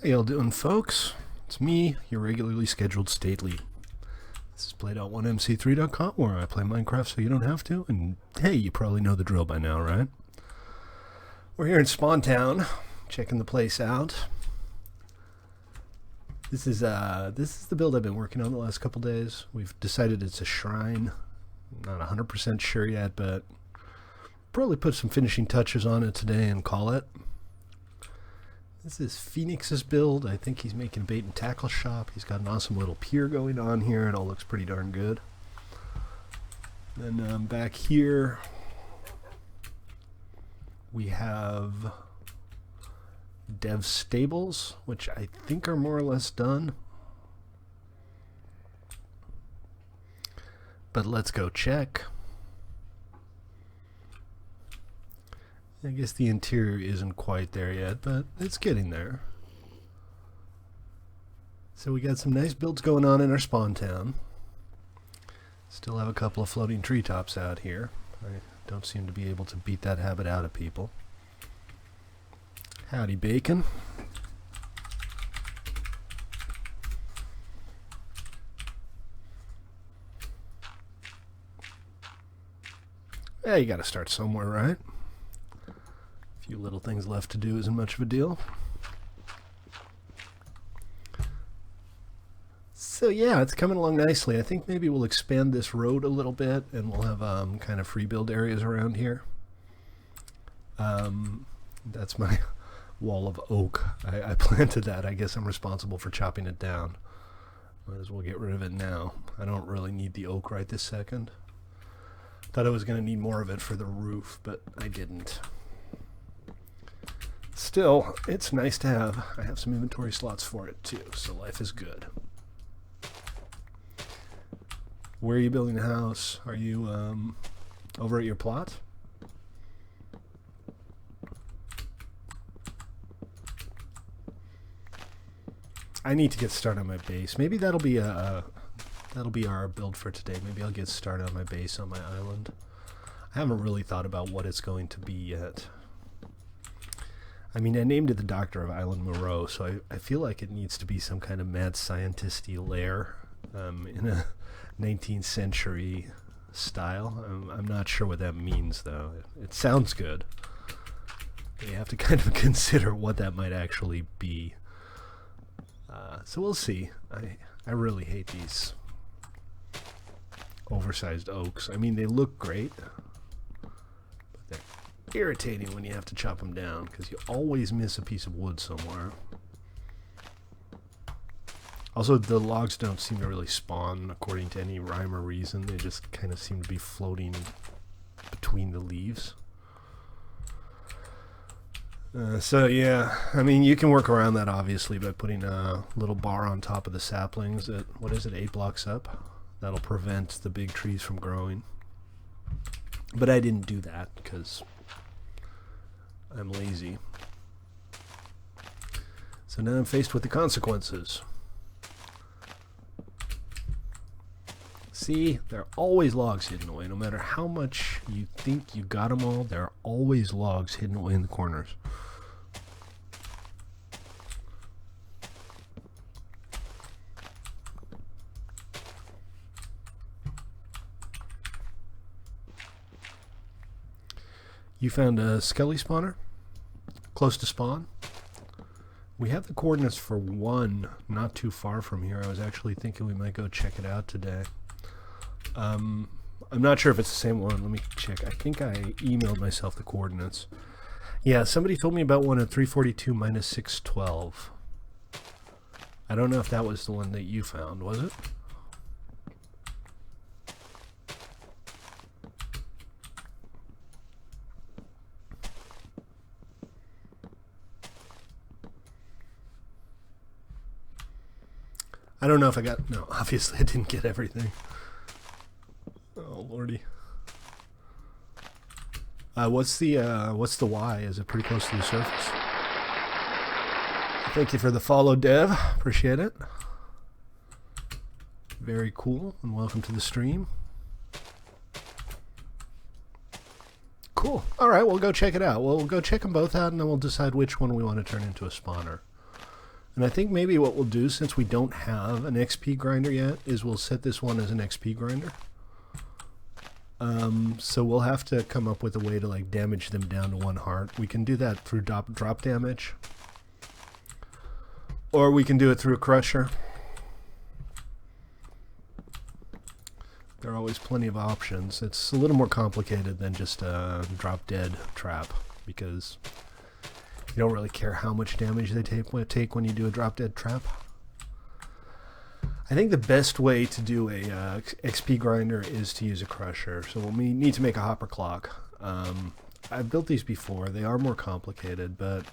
How y'all doing, folks? It's me, your regularly scheduled Stately. This is play.1mc3.com, where I play Minecraft so you don't have to. And hey, you probably know the drill by now, right? We're here in Spawn Town, checking the place out. This is the build I've been working on the last couple days. We've decided it's a shrine. Not 100% sure yet, but probably put some finishing touches on it today and call it. This is Phoenix's build. I think he's making a bait and tackle shop. He's got an awesome little pier going on here. It all looks pretty darn good. Then back here we have Dev Stables, which I think are more or less done. But let's go check. I guess the interior isn't quite there yet, but it's getting there. So we got some nice builds going on in our spawn town. Still have a couple of floating treetops out here. I don't seem to be able to beat that habit out of people. Howdy, Bacon. Yeah, you gotta start somewhere, right? Few little things left to do isn't much of a deal. So yeah, it's coming along nicely. I think maybe we'll expand this road a little bit and we'll have kind of free build areas around here. That's my wall of oak. I planted that. I guess I'm responsible for chopping it down. Might as well get rid of it now. I don't really need the oak right this second. Thought I was going to need more of it for the roof, but I didn't. Still, it's nice to have. I have some inventory slots for it too, so life is good. Where are you building a house? Are you over at your plot? I need to get started on my base. Maybe that'll be our build for today. Maybe I'll get started on my base on my island. I haven't really thought about what it's going to be yet. I mean, I named it the Doctor of Island Moreau, so I feel like it needs to be some kind of mad scientist-y lair in a 19th century style. I'm not sure what that means, though. It sounds good. You have to kind of consider what that might actually be. So we'll see. I really hate these oversized oaks. I mean, they look great, but they're irritating when you have to chop them down because you always miss a piece of wood somewhere. Also, the logs don't seem to really spawn according to any rhyme or reason. They just kind of seem to be floating between the leaves. So yeah, I mean, you can work around that obviously by putting a little bar on top of the saplings at, what is it, 8 blocks up? That'll prevent the big trees from growing. But I didn't do that because I'm lazy. So now I'm faced with the consequences. See, there are always logs hidden away. No matter how much you think you got them all, there are always logs hidden away in the corners. You found a skelly spawner close to spawn. We have the coordinates for one not too far from here. I was actually thinking we might go check it out today. I'm not sure if it's the same one. Let me check. I think I emailed myself the coordinates. Yeah, somebody told me about one at 342 minus 612. I don't know if that was the one that you found, was it? I don't know if I got... No, obviously I didn't get everything. Oh, lordy. What's the Y? Is it pretty close to the surface? Thank you for the follow, Dev. Appreciate it. Very cool, and welcome to the stream. Cool. All right, we'll go check it out. We'll go check them both out, and then we'll decide which one we want to turn into a spawner. And I think maybe what we'll do, since we don't have an XP grinder yet, is we'll set this one as an XP grinder. So we'll have to come up with a way to like damage them down to 1 heart. We can do that through drop damage. Or we can do it through a crusher. There are always plenty of options. It's a little more complicated than just a drop dead trap, because you don't really care how much damage they take when you do a drop dead trap. I think the best way to do a XP grinder is to use a crusher. So we'll need to make a hopper clock. I've built these before. They are more complicated, but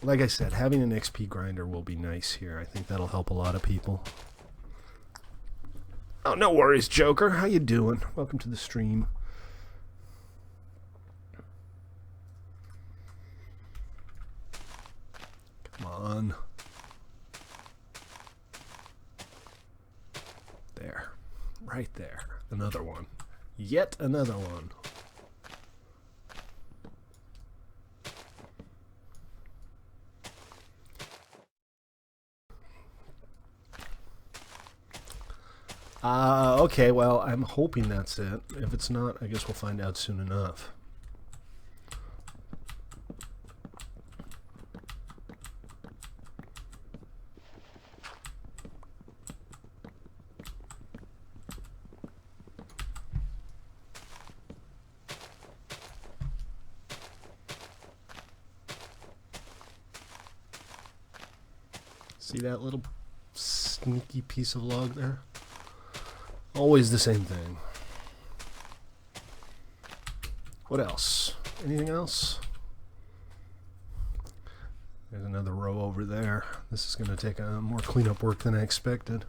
like I said, having an XP grinder will be nice here. I think that'll help a lot of people. Oh, no worries, Joker. How you doing? Welcome to the stream. Come on. There. Right there. Another one. Yet another one. Okay, well, I'm hoping that's it. If it's not, I guess we'll find out soon enough. See that little sneaky piece of log there? Always the same thing. What else? Anything else? There's another row over there. This is going to take more cleanup work than I expected.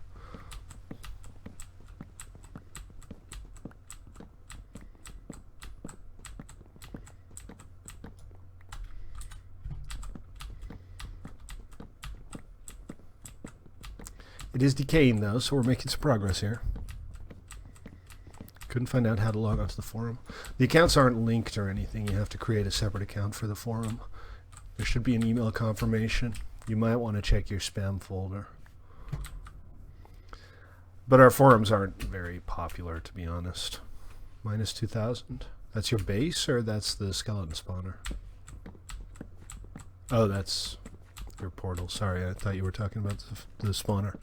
It is decaying though, so we're making some progress here. Couldn't find out how to log onto the forum. The accounts aren't linked or anything. You have to create a separate account for the forum. There should be an email confirmation. You might want to check your spam folder. But our forums aren't very popular, to be honest. Minus 2,000. That's your base, or that's the skeleton spawner? Oh, that's your portal. Sorry, I thought you were talking about the spawner.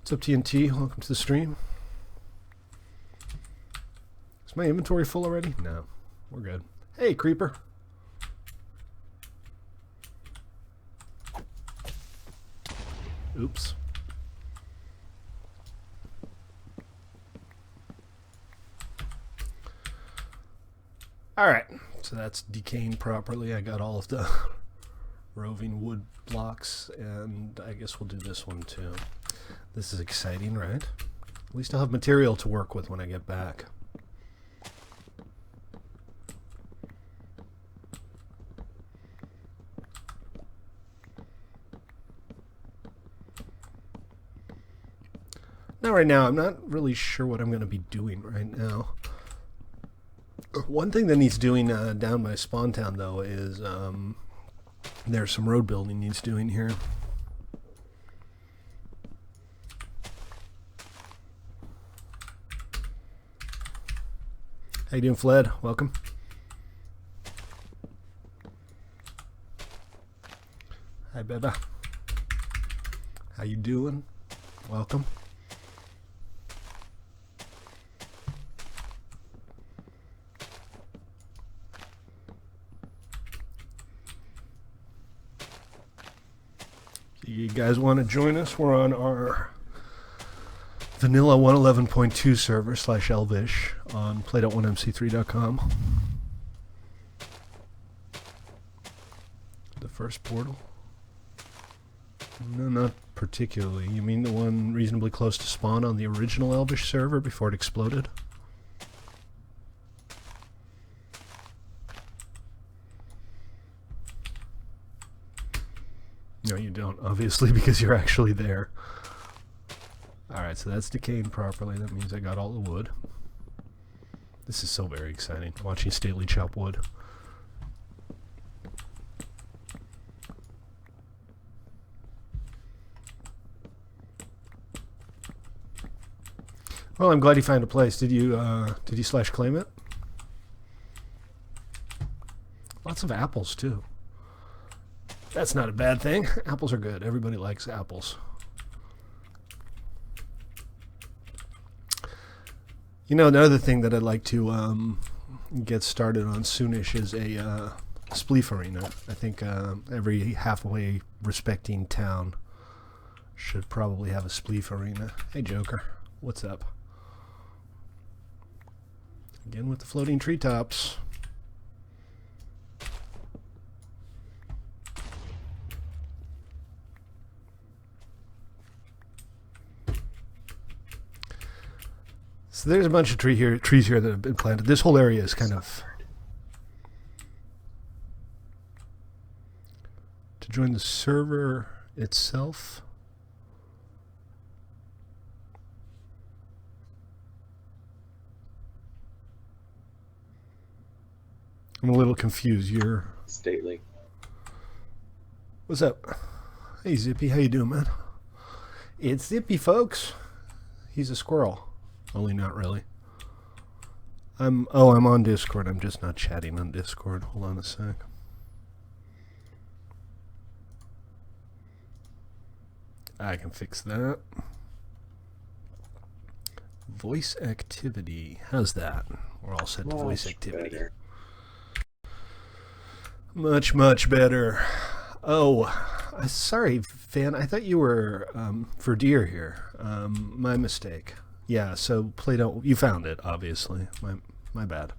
What's up, TNT? Welcome to the stream. Is my inventory full already? No. We're good. Hey, creeper. Oops. Alright, so that's decaying properly. I got all of the roving wood blocks, and I guess we'll do this one too. This is exciting, right? At least I'll have material to work with when I get back. Now, right now, I'm not really sure what I'm going to be doing right now. One thing that needs doing down by Spawn Town, though, is there's some road building needs doing here. How you doing, Fled? Welcome. Hi, Beba. How you doing? Welcome. You guys want to join us? We're on our vanilla 111.2 server /Elvish on play.1mc3.com. The first portal? No, not particularly. You mean the one reasonably close to spawn on the original Elvish server before it exploded? No, you don't, obviously, because you're actually there. Alright, so that's decaying properly. That means I got all the wood. This is so very exciting, watching Stately chop wood. Well, I'm glad you found a place. Did you slash claim it? Lots of apples too. That's not a bad thing. Apples are good. Everybody likes apples. You know, another thing that I'd like to get started on soonish is a spleef arena. I think every halfway respecting town should probably have a spleef arena. Hey, Joker. What's up? Again with the floating treetops. So there's a bunch of trees here that have been planted. This whole area is kind of... To join the server itself... I'm a little confused. You're... Stately. What's up? Hey, Zippy. How you doing, man? It's Zippy, folks. He's a squirrel. Only not really. I'm on Discord. I'm just not chatting on Discord. Hold on a sec. I can fix that. Voice activity. How's that? We're all set to voice activity. Better. Much, much better. Oh, sorry, fan. I thought you were for deer here. My mistake. Yeah, so Play-Doh, you found it, obviously. My bad.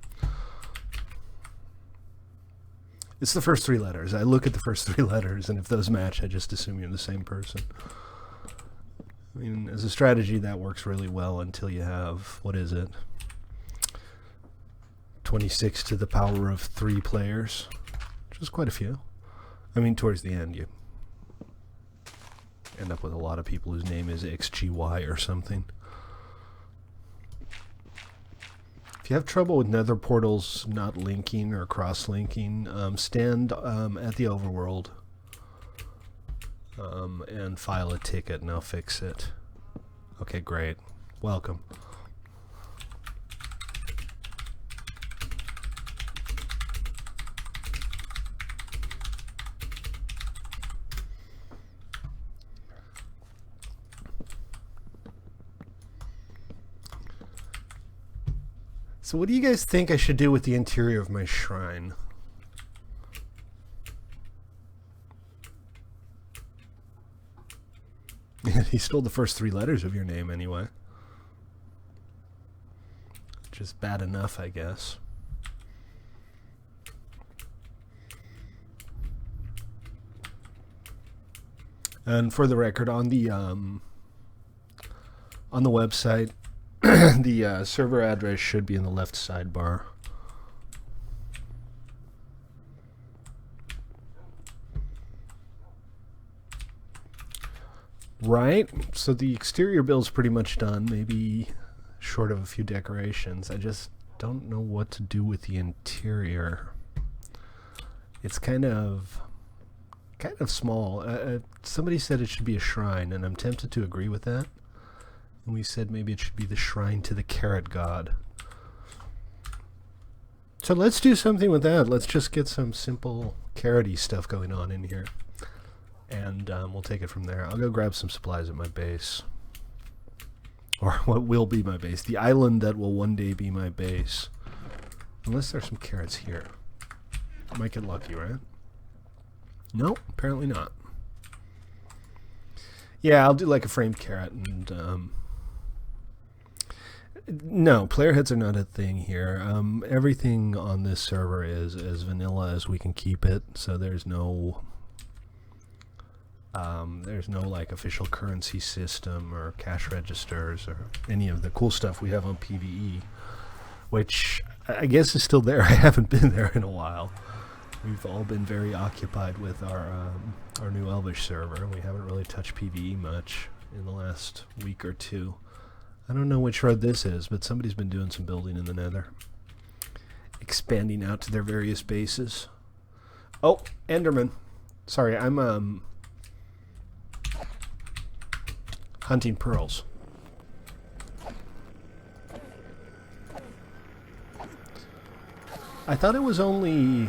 It's the first three letters. I look at the first three letters, and if those match, I just assume you're the same person. I mean, as a strategy, that works really well until you have, what is it? 26 to the power of 3 players, which is quite a few. I mean, towards the end, you end up with a lot of people whose name is XGY or something. If you have trouble with nether portals not linking or cross-linking, stand at the overworld and file a ticket and I'll fix it. Okay, great. Welcome. So what do you guys think I should do with the interior of my shrine? He spelled the first 3 letters of your name anyway. Just bad enough, I guess. And for the record, on the website, the server address should be in the left sidebar. Right, so the exterior build's pretty much done, maybe short of a few decorations. I just don't know what to do with the interior. It's kind of small. Somebody said it should be a shrine, and I'm tempted to agree with that. And we said maybe it should be the shrine to the carrot god. So let's do something with that. Let's just get some simple carroty stuff going on in here. And we'll take it from there. I'll go grab some supplies at my base. Or what will be my base. The island that will one day be my base. Unless there's some carrots here. Might get lucky, right? No, apparently not. Yeah, I'll do like a framed carrot and... No, player heads are not a thing here. Everything on this server is as vanilla as we can keep it, so there's no like official currency system or cash registers or any of the cool stuff we have on PvE, which I guess is still there. I haven't been there in a while. We've all been very occupied with our new Elvish server, and we haven't really touched PvE much in the last week or two. I don't know which road this is, but somebody's been doing some building in the nether. Expanding out to their various bases. Oh, Enderman. Sorry, I'm hunting pearls. I thought it was only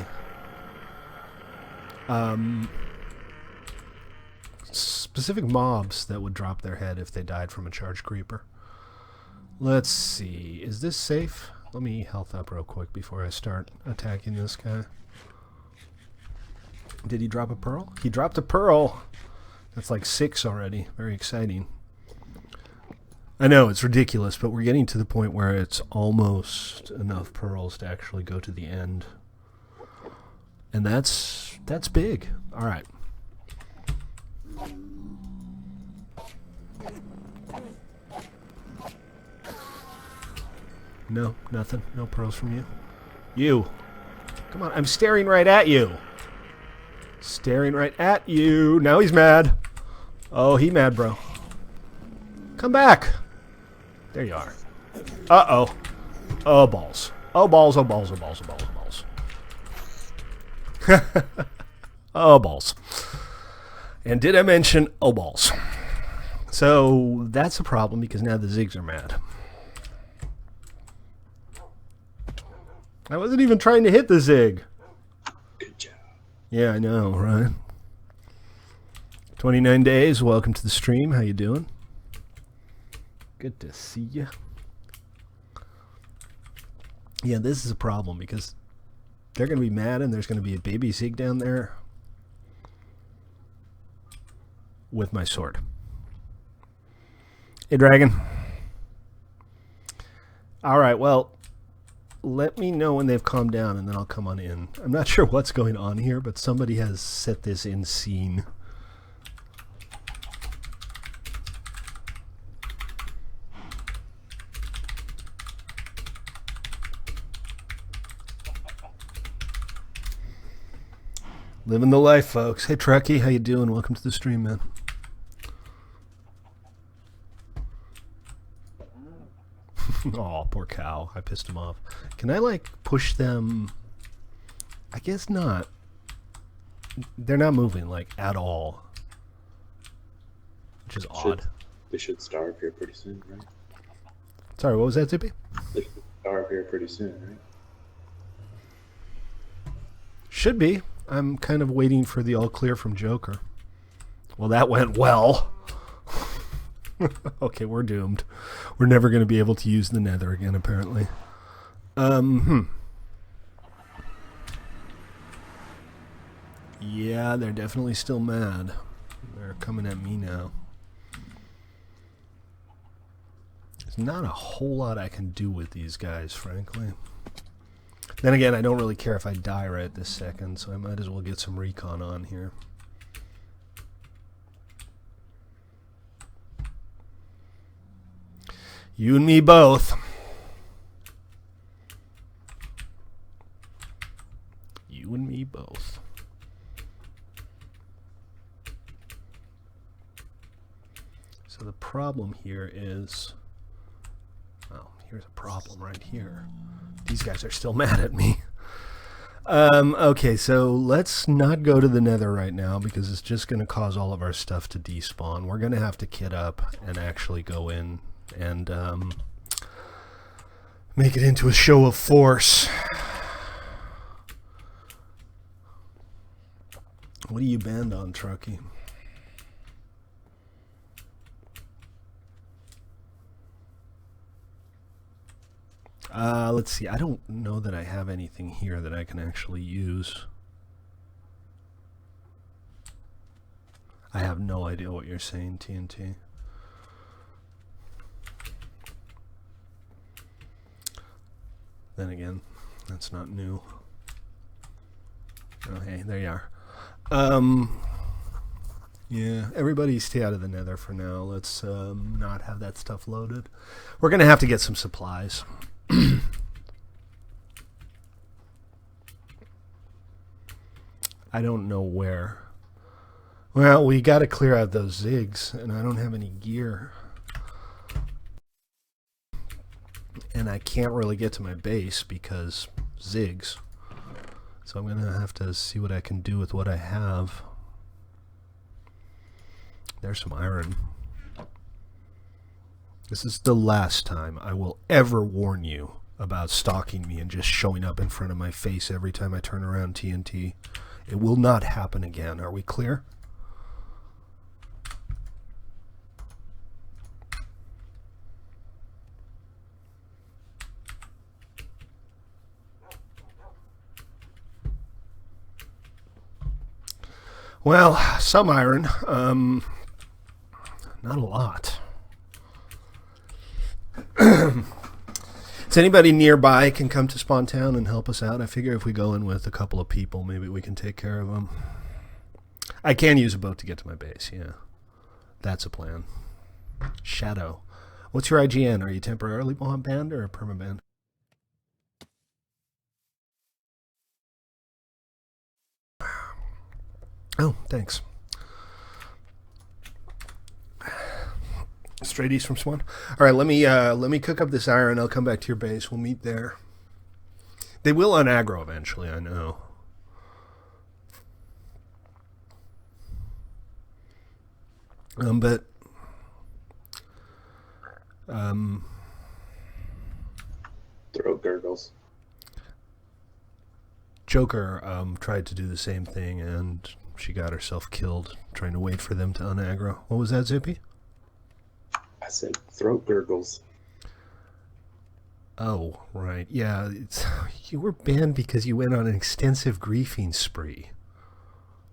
specific mobs that would drop their head if they died from a charged creeper. Let's see. Is this safe? Let me health up real quick before I start attacking this guy. Did he drop a pearl? He dropped a pearl! That's like 6 already. Very exciting. I know, it's ridiculous, but we're getting to the point where it's almost enough pearls to actually go to the end. And that's big. Alright. No, nothing. No pearls from you. You! Come on, I'm staring right at you! Staring right at you! Now he's mad! Oh, he mad, bro. Come back! There you are. Uh-oh. Oh, balls. Oh, balls, oh, balls, oh, balls, oh, balls, oh, balls. Oh, balls. And did I mention oh, balls? So, that's a problem because now the Zigs are mad. I wasn't even trying to hit the Zig. Good job. Yeah, I know, right? 29 days. Welcome to the stream. How you doing? Good to see you. Yeah, this is a problem because they're going to be mad and there's going to be a baby Zig down there with my sword. Hey, dragon. All right, well, let me know when they've calmed down and then I'll come on in. I'm not sure what's going on here, but somebody has set this in scene. Living the life, folks. Hey, Truckee, how you doing? Welcome to the stream, man. Oh, poor cow. I pissed him off. Can I, like, push them? I guess not. They're not moving, like, at all. Which is odd. They should starve here pretty soon, right? Sorry, what was that, Zippy? They should starve here pretty soon, right? Should be. I'm kind of waiting for the all clear from Joker. Well, that went well. Okay, we're doomed. We're never going to be able to use the nether again, apparently. Yeah, they're definitely still mad. They're coming at me now. There's not a whole lot I can do with these guys, frankly. Then again, I don't really care if I die right this second, so I might as well get some recon on here. You and me both. You and me both. So the problem here is... well, here's a problem right here. These guys are still mad at me. Okay, so let's not go to the nether right now because it's just going to cause all of our stuff to despawn. We're going to have to kit up and actually go in and make it into a show of force. What are you banned on, Truckee? Let's see. I don't know that I have anything here that I can actually use. I have no idea what you're saying, TNT. Then again, that's not new. Oh, hey, there you are. Yeah, everybody stay out of the nether for now. Let's not have that stuff loaded. We're going to have to get some supplies. I don't know where. Well, we got to clear out those zigs, and I don't have any gear. And I can't really get to my base because zigs. So I'm going to have to see what I can do with what I have. There's some iron. This is the last time I will ever warn you about stalking me and just showing up in front of my face every time I turn around TNT. It will not happen again. Are we clear? Well, some iron. Not a lot. Is anybody nearby can come to Spawn Town and help us out? I figure if we go in with a couple of people, maybe we can take care of them. I can use a boat to get to my base, yeah. That's a plan. Shadow. What's your IGN? Are you temporarily banned or a permabanned? Oh, thanks. Straight east from Swan. All right, let me cook up this iron. I'll come back to your base. We'll meet there. They will unaggro eventually, I know. But Throat gurgles. Joker tried to do the same thing, and she got herself killed trying to wait for them to unaggro. What was that, Zippy? I said throat gurgles. Oh, right. Yeah, you were banned because you went on an extensive griefing spree.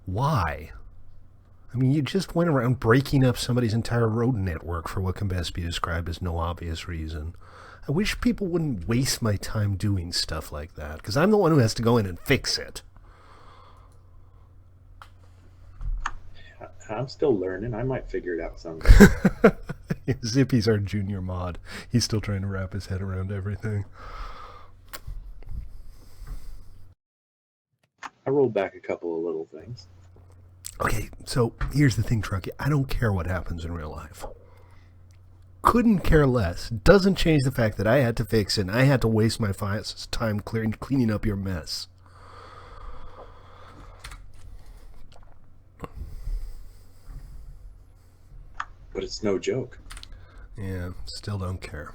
Why? I mean, you just went around breaking up somebody's entire road network for what can best be described as no obvious reason. I wish people wouldn't waste my time doing stuff like that, because I'm the one who has to go in and fix it. I'm still learning. I might figure it out someday. Zippy's our junior mod. He's still trying to wrap his head around everything. I rolled back a couple of little things. Okay, so here's the thing, Truckee. I don't care what happens in real life. Couldn't care less. Doesn't change the fact that I had to fix it and I had to waste my time cleaning up your mess. But it's no joke. Yeah, still don't care.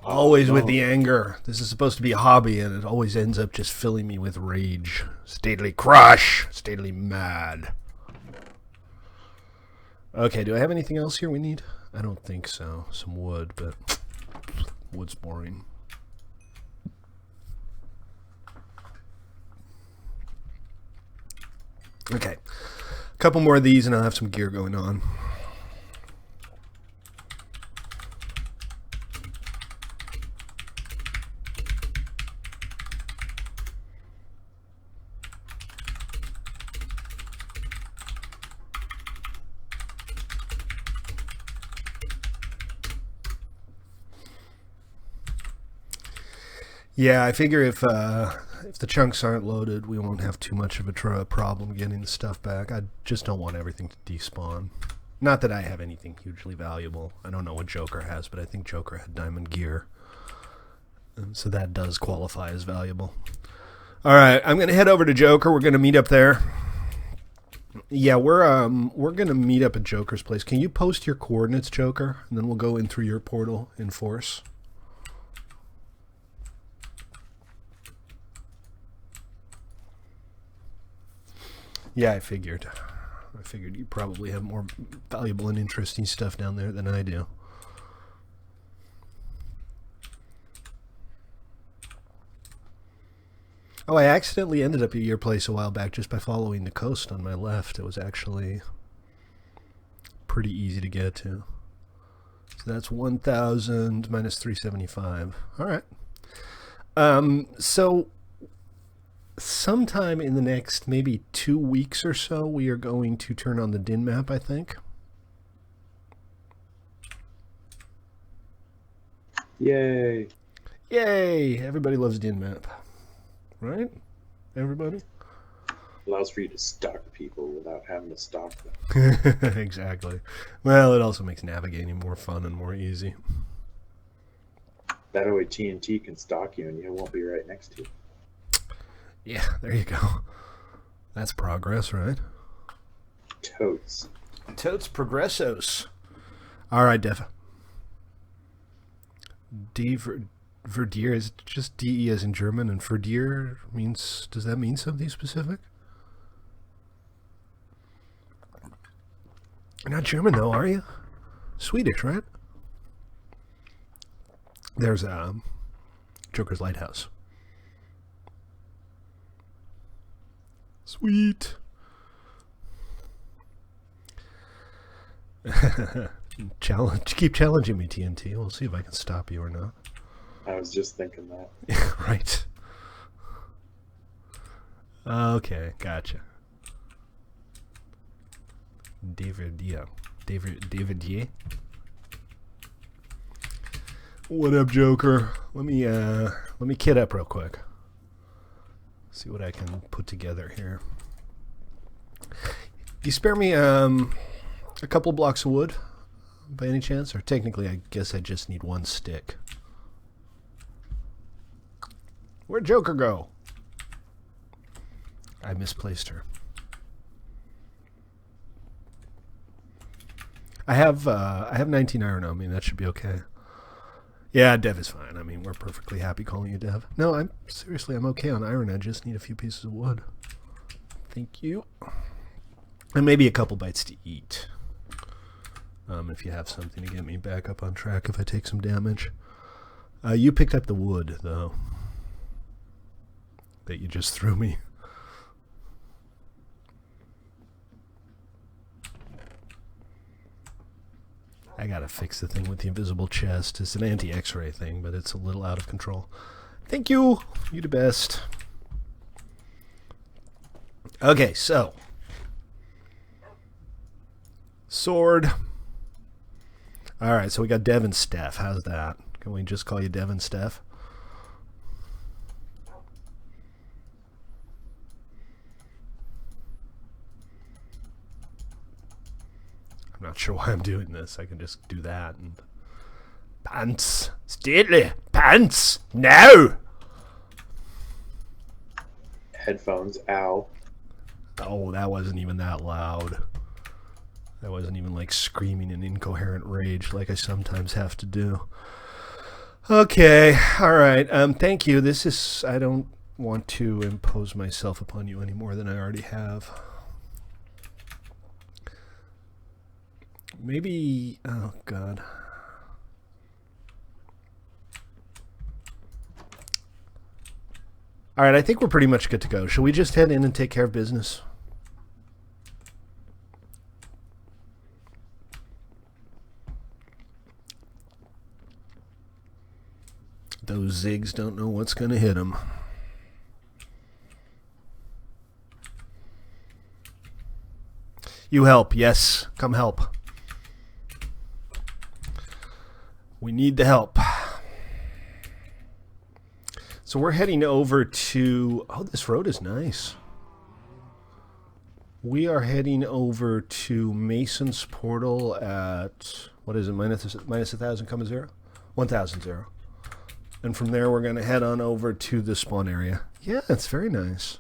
Always with the anger. This is supposed to be a hobby, and it always ends up just filling me with rage. Stately crush. Stately mad. Okay, do I have anything else here we need? I don't think so. Some wood, but wood's boring. Okay. A couple more of these, and I'll have some gear going on. Yeah, I figure if the chunks aren't loaded, we won't have too much of a problem getting the stuff back. I just don't want everything to despawn. Not that I have anything hugely valuable. I don't know what Joker has, but I think Joker had diamond gear. So that does qualify as valuable. All right, I'm going to head over to Joker. We're going to meet up there. Yeah, we're going to meet up at Joker's place. Can you post your coordinates, Joker? And then we'll go in through your portal in force. Yeah, I figured. You probably have more valuable and interesting stuff down there than I do. Oh, I accidentally ended up at your place a while back just by following the coast on my left. It was actually pretty easy to get to. So that's 1,000 minus 375. All right. So sometime in the next maybe 2 weeks or so, we are going to turn on the DIN map, I think. Yay. Yay! Everybody loves DIN map. Right? Everybody? Allows for you to stalk people without having to stalk them. Exactly. Well, it also makes navigating more fun and more easy. That way TNT can stalk you and you won't be right next to you. Yeah, there you go. That's progress, right? Totes. Totes progressos. All right, Dev. Verdier is just DE as in German, and Verdier means, does that mean something specific? You're not German though, are you? Swedish, right? There's Joker's Lighthouse. Sweet. Keep challenging me, TNT. We'll see if I can stop you or not. I was just thinking that. Right. Okay, gotcha. David Ye. What up, Joker? Let me kit up real quick. See what I can put together here. You spare me a couple blocks of wood by any chance? Or technically, I guess I just need one stick. Where'd Joker go? I misplaced her. I have 19 iron on me. That should be okay. Yeah, Dev is fine. I mean, we're perfectly happy calling you Dev. No, I'm okay on iron. I just need a few pieces of wood. Thank you. And maybe a couple bites to eat. If you have something to get me back up on track if I take some damage. You picked up the wood, though, that you just threw me. I gotta fix the thing with the invisible chest. It's an anti-X-ray thing, but it's a little out of control. Thank you. You the best. Okay, so. Sword. Alright, so we got Dev and Steph. How's that? Can we just call you Dev and Steph? I'm not sure why I'm doing this. I can just do that and pants. Stately pants now. Headphones, ow. Oh, that wasn't even that loud. That wasn't even like screaming in incoherent rage like I sometimes have to do. Okay, all right. Thank you. I don't want to impose myself upon you any more than I already have. Maybe, oh God. All right, I think we're pretty much good to go. Shall we just head in and take care of business? Those zigs don't know what's going to hit them. You help, yes. Come help. We need the help. So we're heading over to... Oh, this road is nice. We are heading over to Mason's Portal at... What is it? Minus 1,000, comma 0? 1,000, 0. And from there, we're going to head on over to the spawn area. Yeah, it's very nice.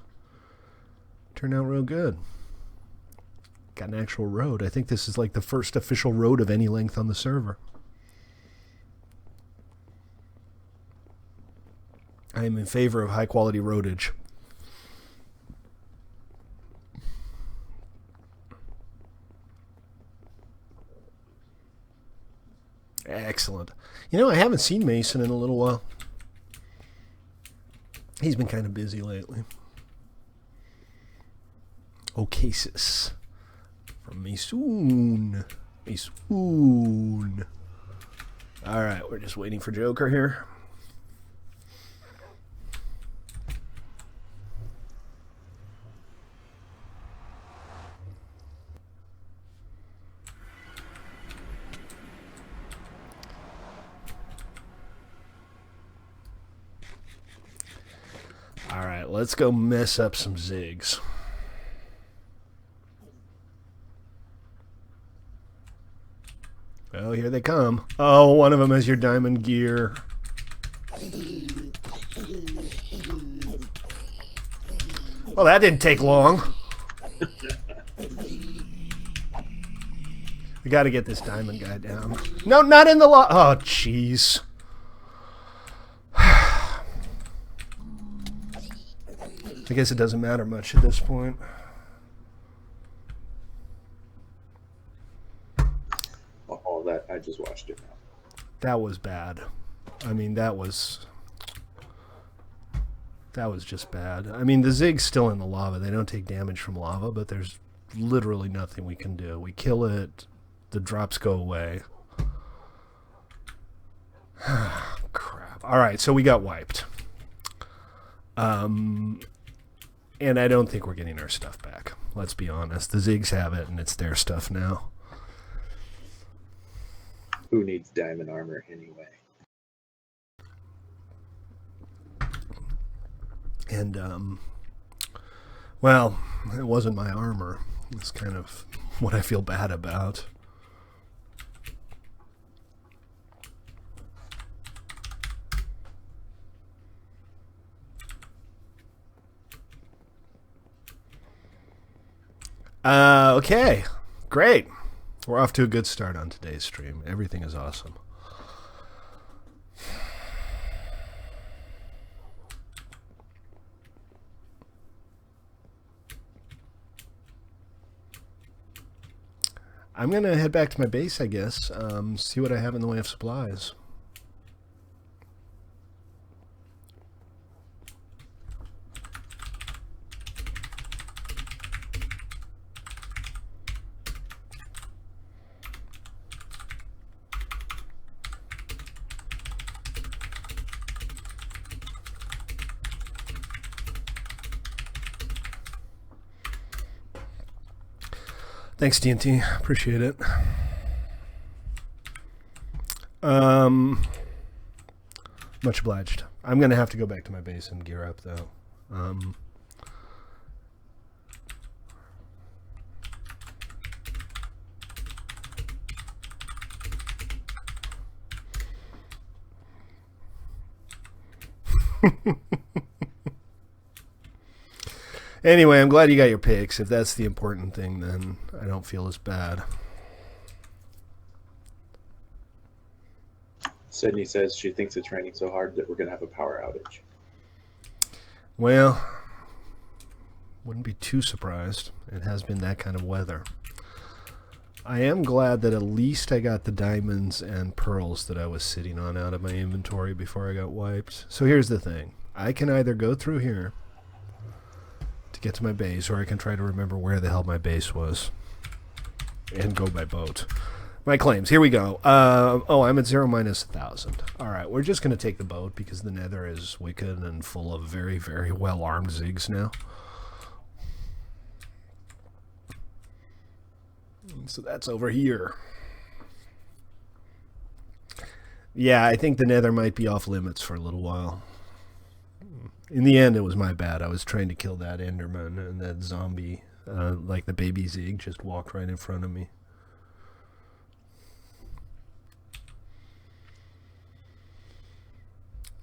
Turned out real good. Got an actual road. I think this is like the first official road of any length on the server. I am in favor of high-quality roadage. Excellent. You know, I haven't seen Mason in a little while. He's been kind of busy lately. Ocasis. From Mason. Mason. Alright, we're just waiting for Joker here. Alright, let's go mess up some zigs. Oh, here they come. Oh, one of them has your diamond gear. Well, that didn't take long. We gotta get this diamond guy down. No, not in the lot. Oh, jeez. I guess it doesn't matter much at this point. All that, I just watched it now. That was bad. I mean, that was just bad. I mean, the Zig's still in the lava. They don't take damage from lava, but there's literally nothing we can do. We kill it, the drops go away. Crap. All right, so we got wiped. And I don't think we're getting our stuff back. Let's be honest. The Zigs have it, and it's their stuff now. Who needs diamond armor anyway? And, well, it wasn't my armor. It's kind of what I feel bad about. Okay, great. We're off to a good start on today's stream. Everything is awesome. I'm going to head back to my base, I guess, see what I have in the way of supplies. Thanks, TNT. Appreciate it. Much obliged. I'm going to have to go back to my base and gear up, though. Anyway, I'm glad you got your picks. If that's the important thing, then I don't feel as bad. Sydney says she thinks it's raining so hard that we're going to have a power outage. Well, wouldn't be too surprised. It has been that kind of weather. I am glad that at least I got the diamonds and pearls that I was sitting on out of my inventory before I got wiped. So here's the thing. I can either go through here to get to my base, or I can try to remember where the hell my base was and go by boat. My claims. Here we go. Oh, I'm at 0 minus 1,000. All right, we're just going to take the boat because the nether is wicked and full of very, very well-armed Zigs now. So that's over here. Yeah, I think the nether might be off limits for a little while. In the end, it was my bad. I was trying to kill that Enderman, and that zombie, like the baby Zig, just walked right in front of me.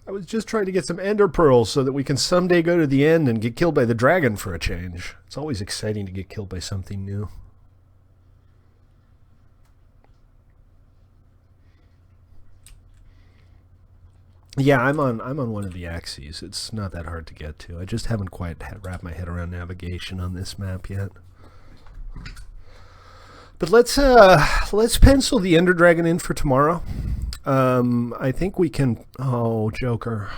I was just trying to get some ender pearls so that we can someday go to the end and get killed by the dragon for a change. It's always exciting to get killed by something new. Yeah, I'm on one of the axes. It's not that hard to get to. I just haven't quite wrapped my head around navigation on this map yet. But let's pencil the Ender Dragon in for tomorrow. I think we can. Oh, Joker.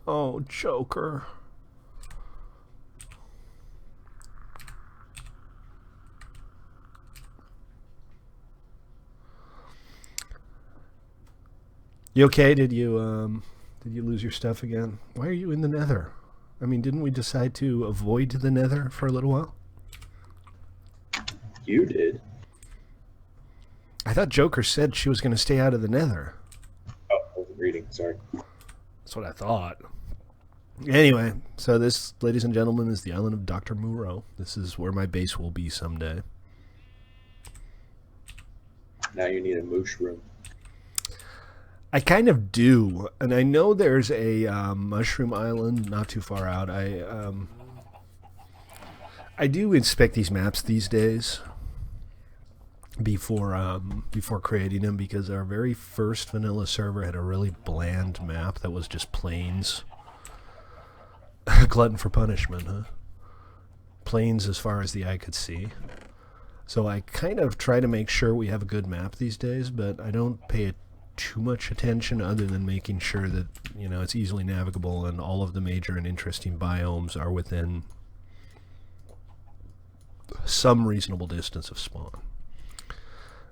Oh, Joker. You okay? Did you lose your stuff again? Why are you in the nether? I mean, didn't we decide to avoid the nether for a little while? You did. I thought Joker said she was going to stay out of the nether. Oh, I wasn't reading. Sorry. That's what I thought. Anyway, so this, ladies and gentlemen, is the island of Dr. Moreau. This is where my base will be someday. Now you need a moosh room. I kind of do, and I know there's a mushroom island not too far out. I do inspect these maps these days before creating them, because our very first vanilla server had a really bland map that was just plains. Glutton for punishment, huh? Plains as far as the eye could see. So I kind of try to make sure we have a good map these days, but I don't pay it too much attention other than making sure that, you know, it's easily navigable and all of the major and interesting biomes are within some reasonable distance of spawn.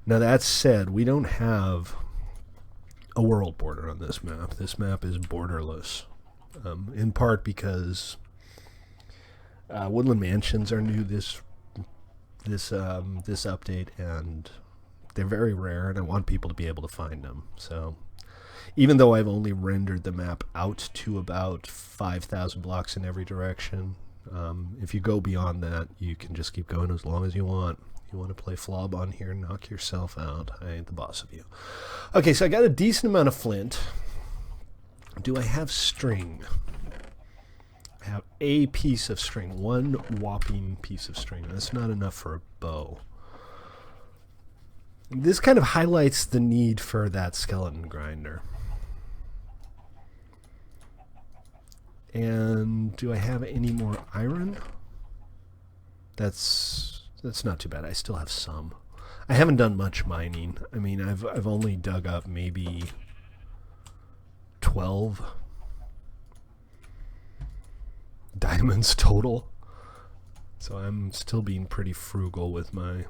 Now that said, we don't have a world border on this map. This map is borderless, in part because woodland mansions are new this update, and they're very rare, and I want people to be able to find them. So even though I've only rendered the map out to about 5,000 blocks in every direction, if you go beyond that, you can just keep going as long as you want. You want to play Flob on here, knock yourself out. I ain't the boss of you. Okay, so I got a decent amount of flint. Do I have string? I have a piece of string. One whopping piece of string. That's not enough for a bow. This kind of highlights the need for that skeleton grinder. And do I have any more iron? That's not too bad. I still have some. I haven't done much mining. I mean, I've only dug up maybe 12 diamonds total. So I'm still being pretty frugal with my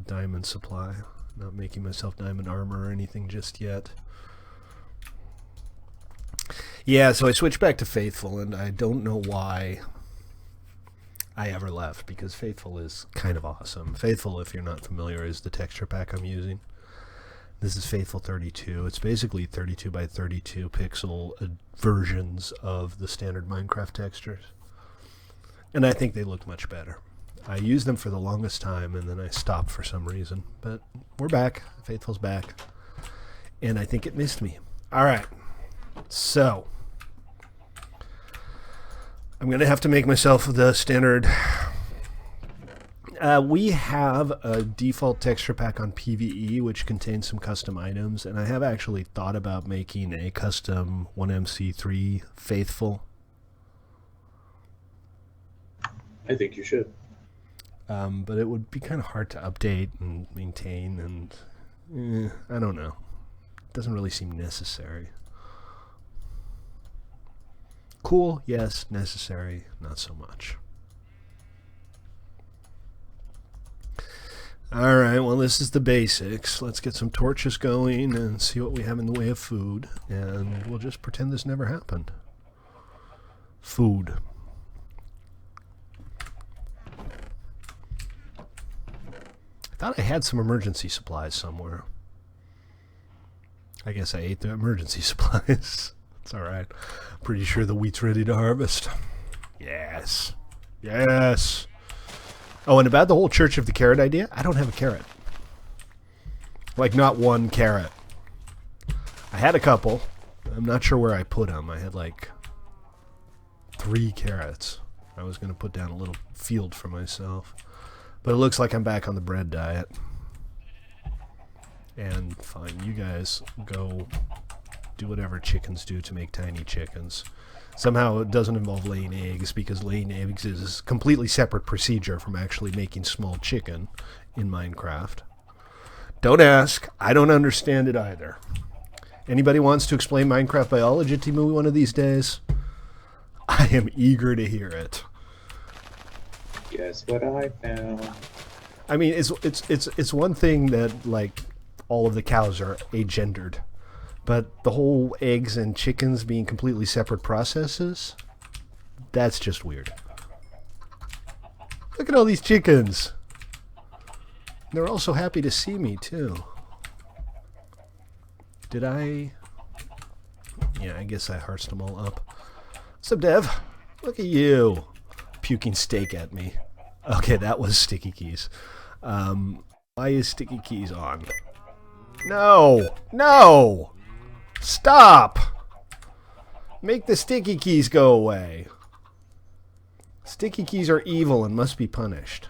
diamond supply. Not making myself diamond armor or anything just yet. Yeah, so I switched back to Faithful, and I don't know why I ever left, because Faithful is kind of awesome. Faithful, if you're not familiar, is the texture pack I'm using. This is Faithful 32. It's basically 32 by 32 pixel versions of the standard Minecraft textures. And I think they look much better. I used them for the longest time, and then I stopped for some reason. But we're back. Faithful's back. And I think it missed me. All right. So I'm going to have to make myself the standard. We have a default texture pack on PvE, which contains some custom items, and I have actually thought about making a custom 1MC3 Faithful. I think you should. But it would be kind of hard to update and maintain, and I don't know. It doesn't really seem necessary. Cool, yes. Necessary, not so much. Alright, well, this is the basics. Let's get some torches going and see what we have in the way of food. And we'll just pretend this never happened. Food. I thought I had some emergency supplies somewhere. I guess I ate the emergency supplies. It's alright. Pretty sure the wheat's ready to harvest. Yes. Yes. Oh, and about the whole Church of the Carrot idea, I don't have a carrot. Like, not one carrot. I had a couple. I'm not sure where I put them. I had, like, 3 carrots. I was going to put down a little field for myself. But it looks like I'm back on the bread diet. And fine, you guys go do whatever chickens do to make tiny chickens. Somehow it doesn't involve laying eggs, because laying eggs is a completely separate procedure from actually making small chicken in Minecraft. Don't ask. I don't understand it either. Anybody wants to explain Minecraft biology to me one of these days? I am eager to hear it. Guess what I found? I mean, it's one thing that, like, all of the cows are agendered. But the whole eggs and chickens being completely separate processes, that's just weird. Look at all these chickens. They're all so happy to see me, too. Did I? Yeah, I guess I harsed them all up. What's up, Dev? Look at you. Puking steak at me. Okay, that was Sticky Keys. Why is Sticky Keys on? No! No! Stop! Make the sticky keys go away. Sticky keys are evil and must be punished.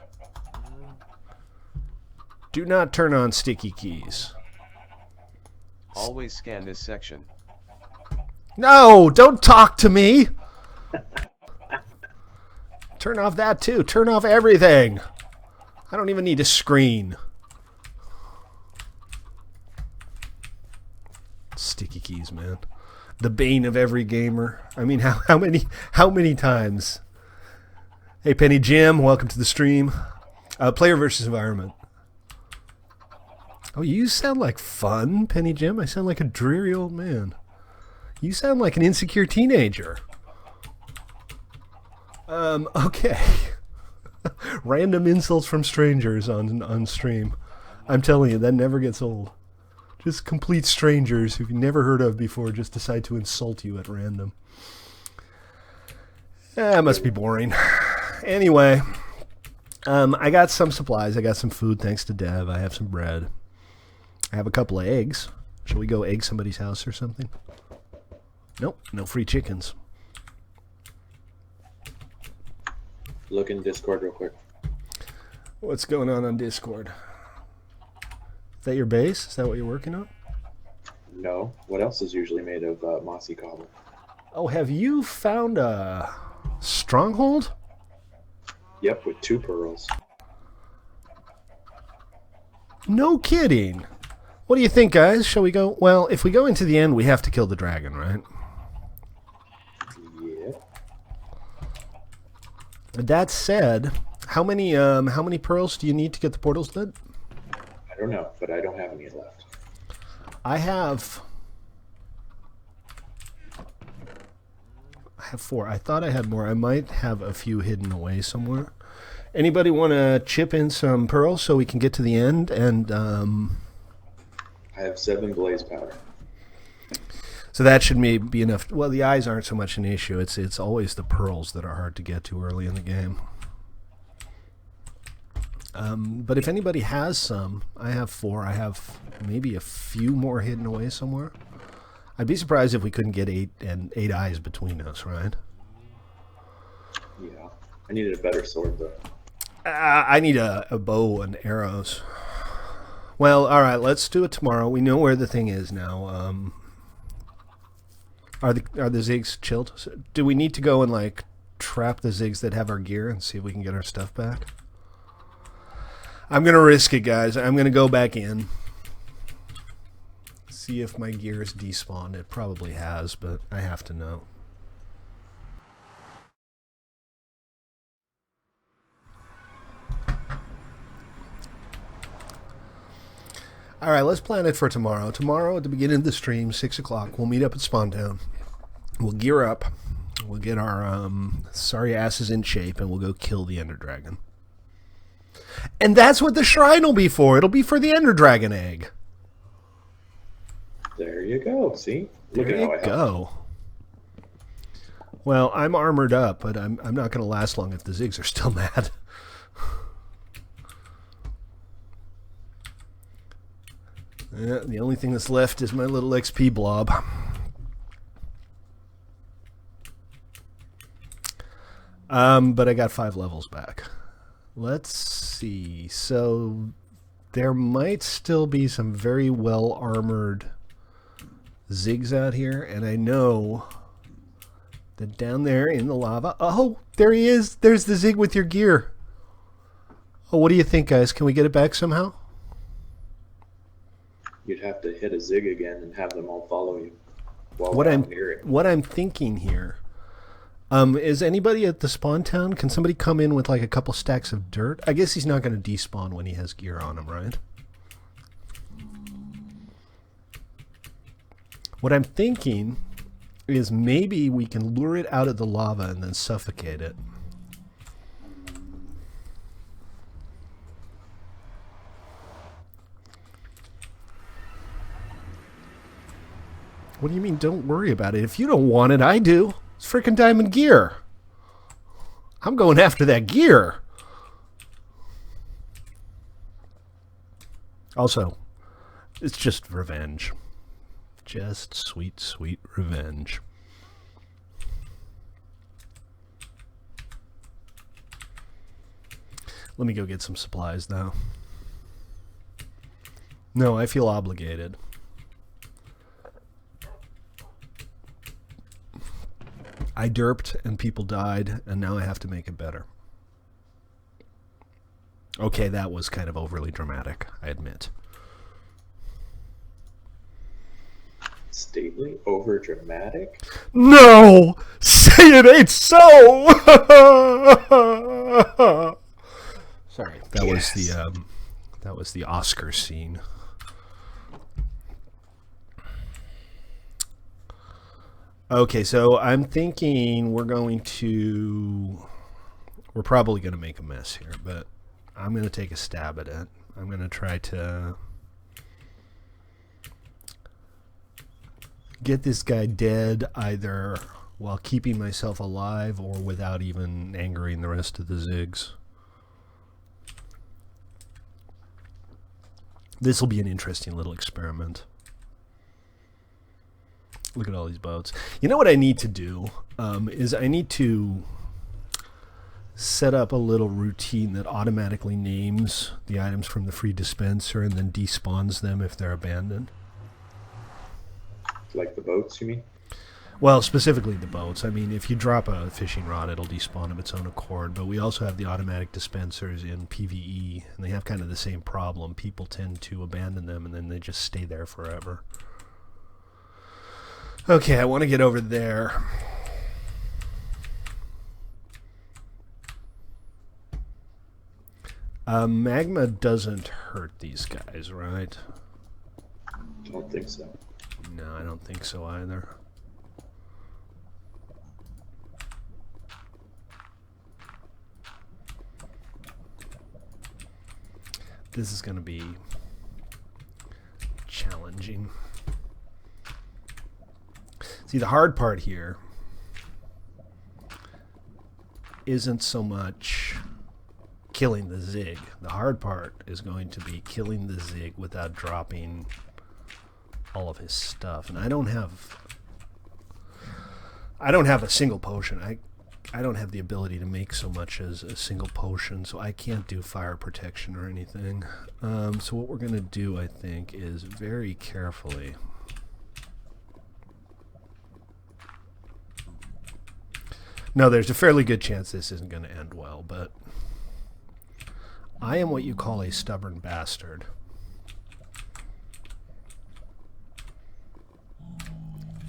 Do not turn on sticky keys. Always scan this section. No! Don't talk to me! Turn off that too. Turn off everything. I don't even need a screen. Sticky keys, man. The bane of every gamer. I mean, how many times? Hey, Penny Jim, welcome to the stream. Player versus environment. Oh, you sound like fun, Penny Jim. I sound like a dreary old man. You sound like an insecure teenager. Okay. Random insults from strangers on stream. I'm telling you, that never gets old. Just complete strangers who you've never heard of before just decide to insult you at random. That must be boring. Anyway, I got some supplies. I got some food thanks to Dev. I have some bread. I have a couple of eggs. Shall we go egg somebody's house or something? Nope, no free chickens. Look in Discord real quick. What's going on Discord? Is that your base? Is that what you're working on? No. What else is usually made of mossy cobble? Oh, have you found a stronghold? Yep, with 2 pearls. No kidding. What do you think, guys? Shall we go? Well, if we go into the end, we have to kill the dragon, right? Yeah. That said, how many pearls do you need to get the portals lit? I don't know, but I don't have any left. I have 4. I thought I had more. I might have a few hidden away somewhere. Anybody want to chip in some pearls so we can get to the end? And I have 7 blaze powder. so that should be enough. Well, the eyes aren't so much an issue. It's always the pearls that are hard to get to early in the game. But if anybody has some, I have 4. I have maybe a few more hidden away somewhere. I'd be surprised if we couldn't get 8 eyes between us, right? Yeah. I needed a better sword, though. I need a bow and arrows. Well, all right, let's do it tomorrow. We know where the thing is now. Are the Ziggs chilled? So do we need to go and like trap the Ziggs that have our gear and see if we can get our stuff back? I'm gonna risk it, guys. I'm gonna go back in. See if my gear is despawned. It probably has, but I have to know. All right, let's plan it for tomorrow. Tomorrow at the beginning of the stream, 6 o'clock, we'll meet up at Spawn Town. We'll gear up. We'll get our sorry asses in shape, and we'll go kill the Ender Dragon. And that's what the shrine will be for. It'll be for the Ender Dragon egg. There you go. See? Look There at how you I go. Well, I'm armored up, but I'm not going to last long if the Ziggs are still mad. Yeah, the only thing that's left is my little XP blob. But I got 5 levels back. Let's see. So there might still be some very well armored Ziggs out here, and I know that down there in the lava. Oh, there he is. There's the Zigg with your gear. Oh, what do you think, guys? Can we get it back somehow? You'd have to hit a zig again and have them all follow you. What I'm thinking here, is anybody at the spawn town? Can somebody come in with like a couple stacks of dirt? I guess he's not going to despawn when he has gear on him, right? What I'm thinking is maybe we can lure it out of the lava and then suffocate it. What do you mean, don't worry about it? If you don't want it, I do. It's freaking diamond gear. I'm going after that gear. Also, it's just revenge. Just sweet, sweet revenge. Let me go get some supplies now. No, I feel obligated. I derped and people died, and now I have to make it better. Okay, that was kind of overly dramatic, I admit. Stately? Over dramatic? No! Say it ain't so! Sorry, that was the Oscar scene. Okay, so I'm thinking we're probably going to make a mess here, but I'm going to take a stab at it. I'm going to try to get this guy dead either while keeping myself alive or without even angering the rest of the Zigs. This will be an interesting little experiment. Look at all these boats. You know what I need to do is I need to set up a little routine that automatically names the items from the free dispenser and then despawns them if they're abandoned. Like the boats, you mean? Well, specifically the boats. I mean, if you drop a fishing rod, it'll despawn of its own accord. But we also have the automatic dispensers in PvE, and they have kind of the same problem. People tend to abandon them, and then they just stay there forever. Okay, I want to get over there. Magma doesn't hurt these guys, right? Don't think so. No, I don't think so either. This is going to be challenging. See, the hard part here isn't so much killing the Zig. The hard part is going to be killing the Zig without dropping all of his stuff. And I don't have a single potion. I don't have the ability to make so much as a single potion, so I can't do fire protection or anything. So what we're going to do, I think, is very carefully No, there's a fairly good chance this isn't going to end well, but I am what you call a stubborn bastard.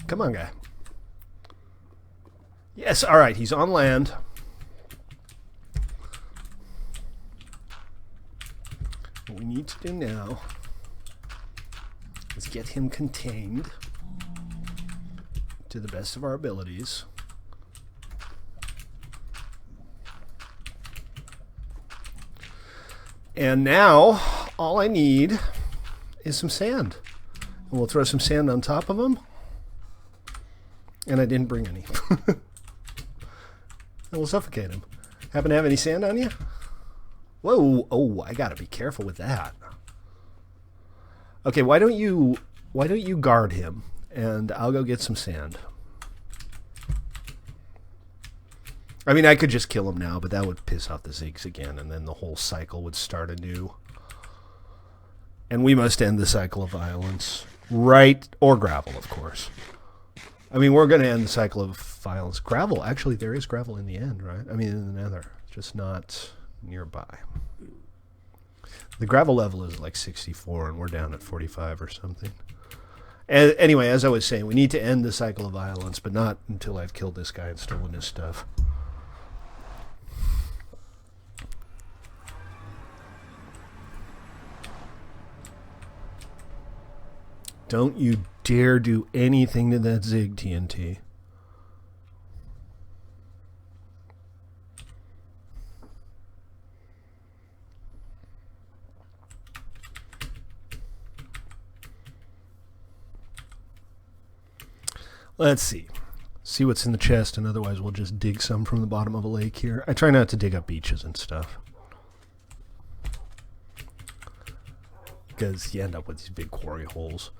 Come on, guy. Yes, all right, he's on land. What we need to do now is get him contained to the best of our abilities. And now, all I need is some sand. And we'll throw some sand on top of him. And I didn't bring any. And we'll suffocate him. Happen to have any sand on you? Whoa, oh, I gotta be careful with that. Okay, why don't you guard him, and I'll go get some sand. I mean, I could just kill him now, but that would piss off the Zigs again, and then the whole cycle would start anew. And we must end the cycle of violence. Right, or gravel, of course. I mean, we're going to end the cycle of violence. Gravel, actually, there is gravel in the end, right? I mean, in the nether, just not nearby. The gravel level is like 64, and we're down at 45 or something. And anyway, as I was saying, we need to end the cycle of violence, but not until I've killed this guy and stolen his stuff. Don't you dare do anything to that Zig, TNT. Let's see. See what's in the chest, and otherwise we'll just dig some from the bottom of a lake here. I try not to dig up beaches and stuff, because you end up with these big quarry holes.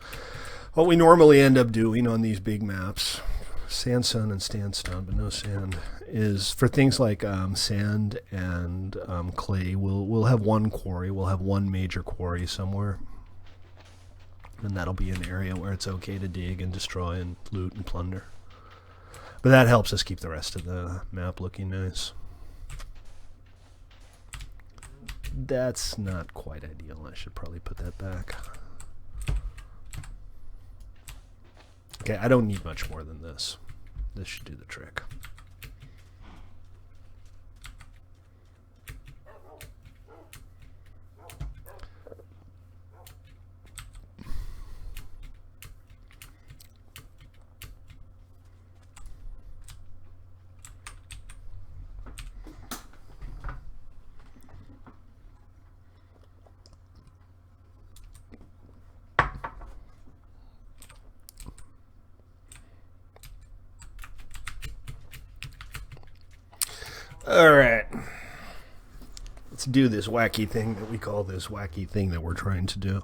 What we normally end up doing on these big maps, sandstone and sandstone, but no sand, is for things like sand and clay, we'll have one quarry, we'll have one major quarry somewhere. And that'll be an area where it's okay to dig and destroy and loot and plunder. But that helps us keep the rest of the map looking nice. That's not quite ideal. I should probably put that back. Okay, I don't need much more than this. This should do the trick. All right. Let's do this wacky thing that we call this wacky thing that we're trying to do.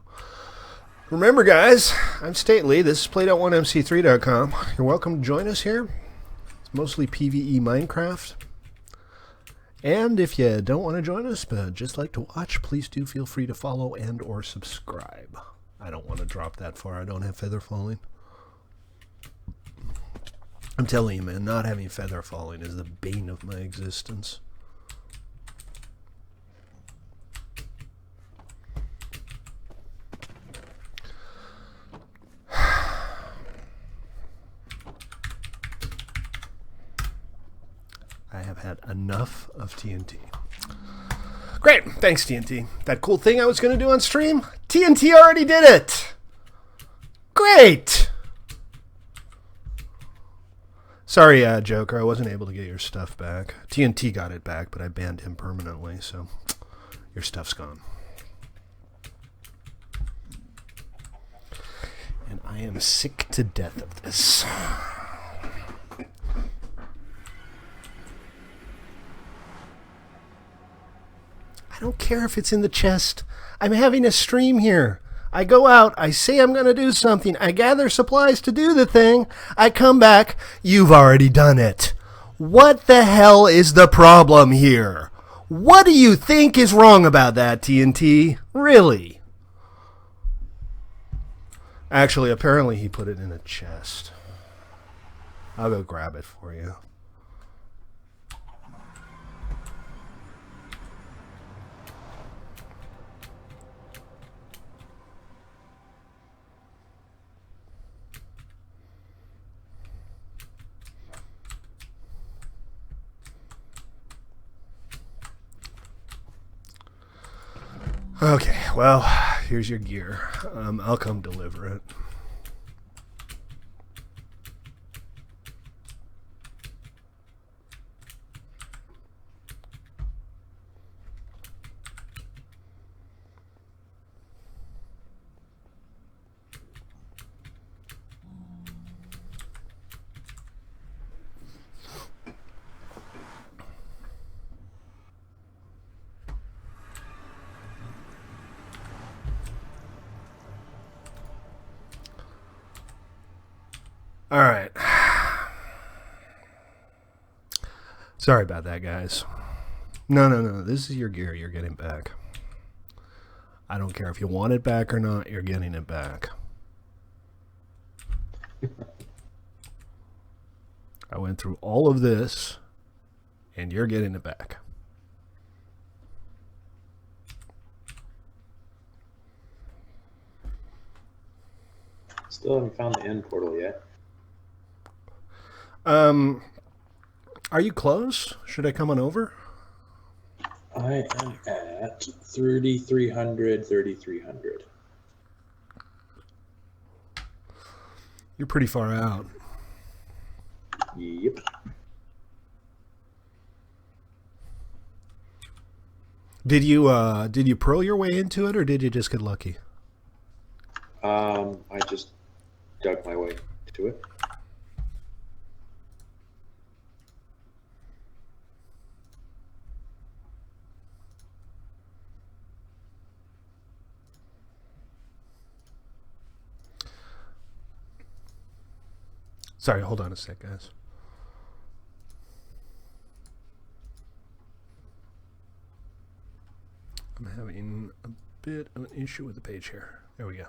Remember, guys, I'm Stately. This is Play.1MC3.com. You're welcome to join us here. It's mostly PvE Minecraft. And if you don't want to join us, but just like to watch, please do feel free to follow and or subscribe. I don't want to drop that far. I don't have feather falling. I'm telling you, man, not having feather falling is the bane of my existence. I have had enough of TNT. Great, thanks TNT. That cool thing I was going to do on stream, TNT already did it. Great. Sorry, Joker, I wasn't able to get your stuff back. TNT got it back, but I banned him permanently, so your stuff's gone. And I am sick to death of this. I don't care if it's in the chest. I'm having a stream here. I go out, I say I'm going to do something, I gather supplies to do the thing, I come back, you've already done it. What the hell is the problem here? What do you think is wrong about that, TNT? Really? Actually, apparently he put it in a chest. I'll go grab it for you. Okay, well, here's your gear. I'll come deliver it. All right. Sorry about that, guys. No. This is your gear. You're getting back. I don't care if you want it back or not. You're getting it back. I went through all of this, and you're getting it back. Still haven't found the end portal yet. Are you close? Should I come on over? I am at 3,300, 3,300. You're pretty far out. Yep. Did you pro your way into it, or did you just get lucky? I just dug my way to it. Sorry, hold on a sec, guys. I'm having a bit of an issue with the page here. There we go.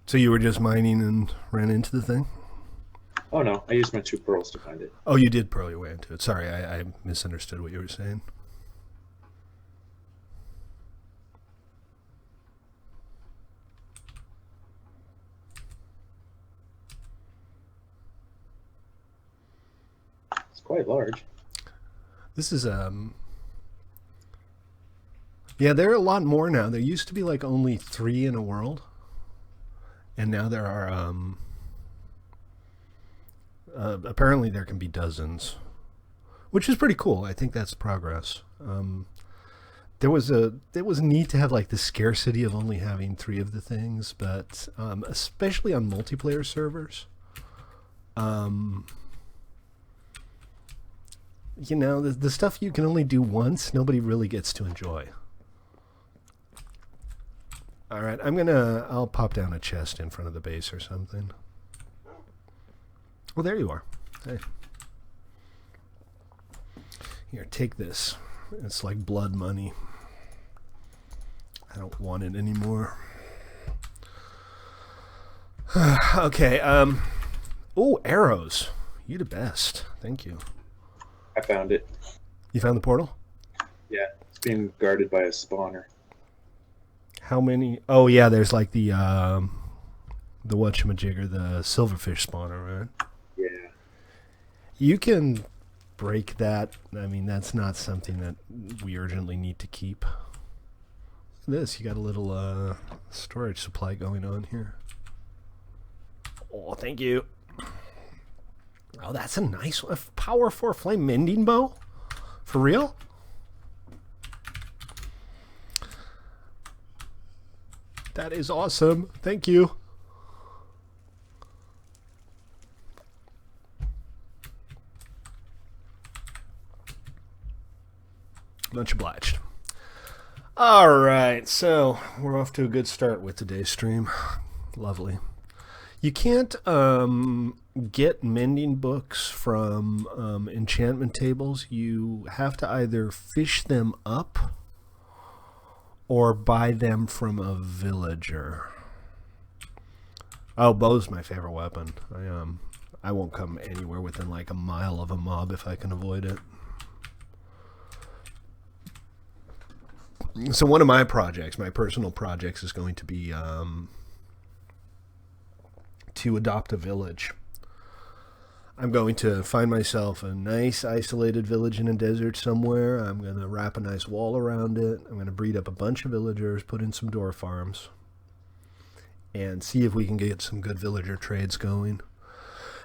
So you were just mining and ran into the thing? Oh no, I used my 2 pearls to find it. Oh, you did pearl your way into it. Sorry, I misunderstood what you were saying. It's quite large. This is yeah, there are a lot more now. There used to be like only 3 in a world, and now there are apparently there can be dozens, which is pretty cool. I think that's progress. There was a need to have like the scarcity of only having 3 of the things, but especially on multiplayer servers, you know, the stuff you can only do once, nobody really gets to enjoy. All right, I'll pop down a chest in front of the base or something. Well, there you are. Hey. Here, take this. It's like blood money. I don't want it anymore. Okay, oh, arrows. You the best. Thank you. I found it. You found the portal? Yeah, it's being guarded by a spawner. How many? Oh, yeah, there's like the whatchamajigger, the silverfish spawner, right? Yeah. You can break that. I mean, that's not something that we urgently need to keep. Look at this. You got a little storage supply going on here. Oh, thank you. Oh, that's a nice one. Power 4 flame mending bow? For real? That is awesome. Thank you. Much obliged. All right, so we're off to a good start with today's stream. Lovely. You can't get mending books from enchantment tables. You have to either fish them up or buy them from a villager. Oh, bow's my favorite weapon. I won't come anywhere within like a mile of a mob if I can avoid it. So one of my projects, my personal projects, is going to be to adopt a village. I'm going to find myself a nice isolated village in a desert somewhere. I'm going to wrap a nice wall around it. I'm going to breed up a bunch of villagers, put in some door farms, and see if we can get some good villager trades going.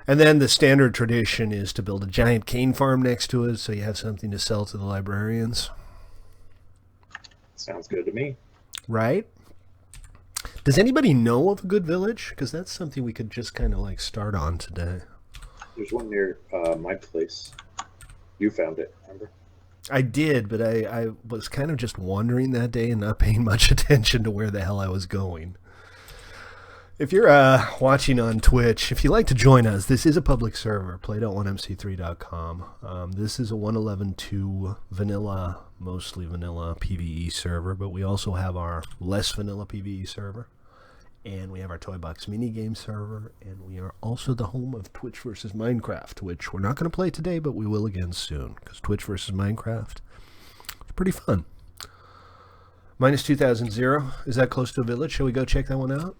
And then the standard tradition is to build a giant cane farm next to it so you have something to sell to the librarians. Sounds good to me. Right? Does anybody know of a good village? Because that's something we could just kind of like start on today. There's one near my place. You found it, remember? I did, but I was kind of just wandering that day and not paying much attention to where the hell I was going. If you're watching on Twitch, if you'd like to join us, this is a public server, play.1mc3.com. This is a 1.11.2 vanilla, mostly vanilla PvE server, but we also have our less vanilla PvE server. And we have our toybox minigame server, and we are also the home of Twitch versus Minecraft, which we're not going to play today, but we will again soon, because Twitch versus Minecraft is pretty fun. Minus 2000. Is that close to a village? Shall we go check that one out?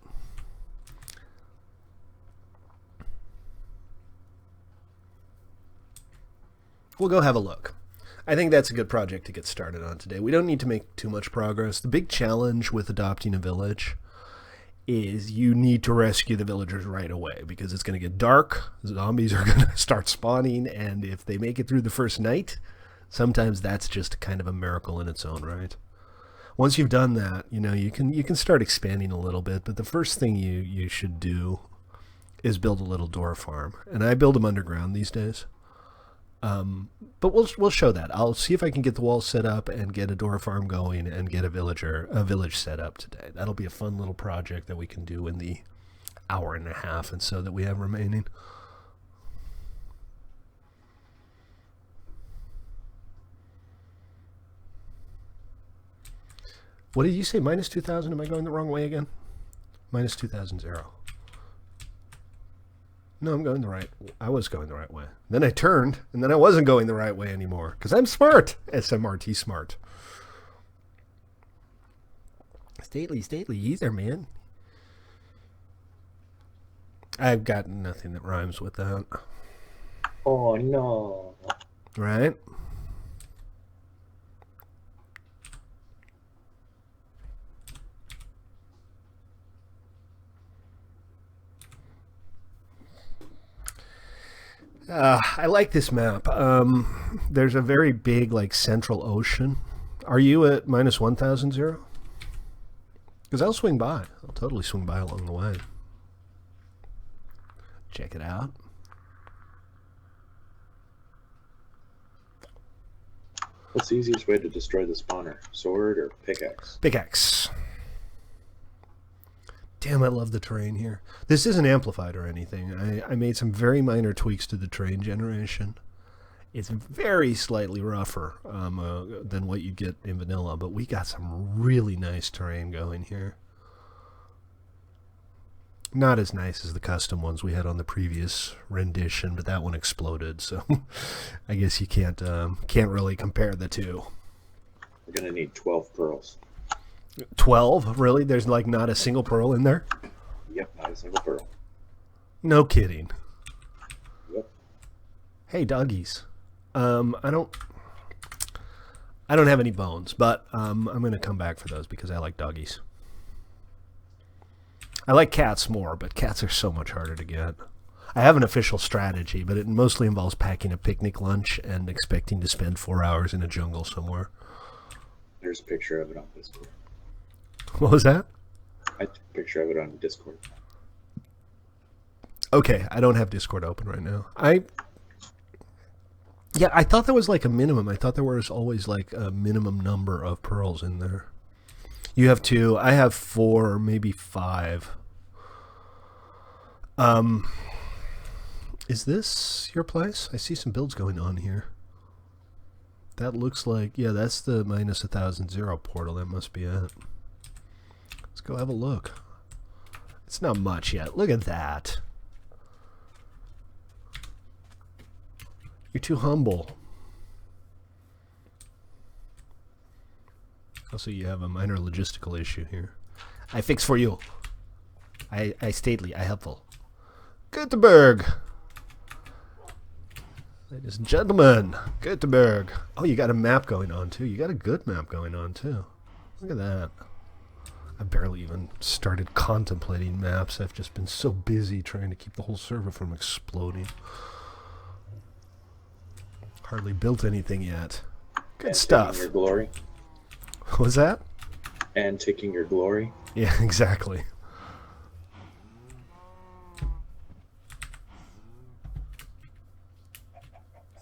We'll go have a look. I think that's a good project to get started on today. We don't need to make too much progress. The big challenge with adopting a village is you need to rescue the villagers right away because it's going to get dark. Zombies are going to start spawning, and if they make it through the first night, sometimes that's just kind of a miracle in its own right. Once you've done that, you know, you can start expanding a little bit, but the first thing you should do is build a little door farm. And I build them underground these days. But we'll show that. I'll see if I can get the walls set up and get a door farm going and get a village set up today. That'll be a fun little project that we can do in the hour and a half and so that we have remaining. What did you say? Minus 2000? Am I going the wrong way again? Minus 2,000. No, I'm going the right. I was going the right way. Then I turned, and then I wasn't going the right way anymore because I'm smart. SMRT smart. Stately, he's there, man. I've got nothing that rhymes with that. Oh no! Right? I like this map. There's a very big, like, central ocean. Are you at minus 1,000? Because I'll swing by. I'll totally swing by along the way. Check it out. What's the easiest way to destroy the spawner? Sword or pickaxe? Pickaxe. Damn, I love the terrain here. This isn't amplified or anything. I made some very minor tweaks to the terrain generation. It's very slightly rougher than what you get in vanilla, but we got some really nice terrain going here. Not as nice as the custom ones we had on the previous rendition, but that one exploded, so I guess you can't really compare the two. We're gonna need 12 pearls. 12? Really? There's like not a single pearl in there? Yep, not a single pearl. No kidding. Yep. Hey, doggies. I don't have any bones, but I'm gonna come back for those because I like doggies. I like cats more, but cats are so much harder to get. I have an official strategy, but it mostly involves packing a picnic lunch and expecting to spend 4 hours in a jungle somewhere. There's a picture of it on Discord. What was that? I took a picture of it on Discord. Okay, I don't have Discord open right now. I thought there was like a minimum. I thought there was always like a minimum number of pearls in there. You have 2. I have 4, maybe 5. Is this your place? I see some builds going on here. That looks like, yeah, that's the minus 1,000 portal. That must be it. Let's go have a look. It's not much yet. Look at that. You're too humble. Also, you have a minor logistical issue here. I fix for you. I stately, I helpful. Göteborg. Ladies and gentlemen, Göteborg. Oh, you got a map going on, too. You got a good map going on, too. Look at that. I barely even started contemplating maps. I've just been so busy trying to keep the whole server from exploding. Hardly built anything yet. Good and stuff. Your glory. What was that? And taking your glory. Yeah, exactly.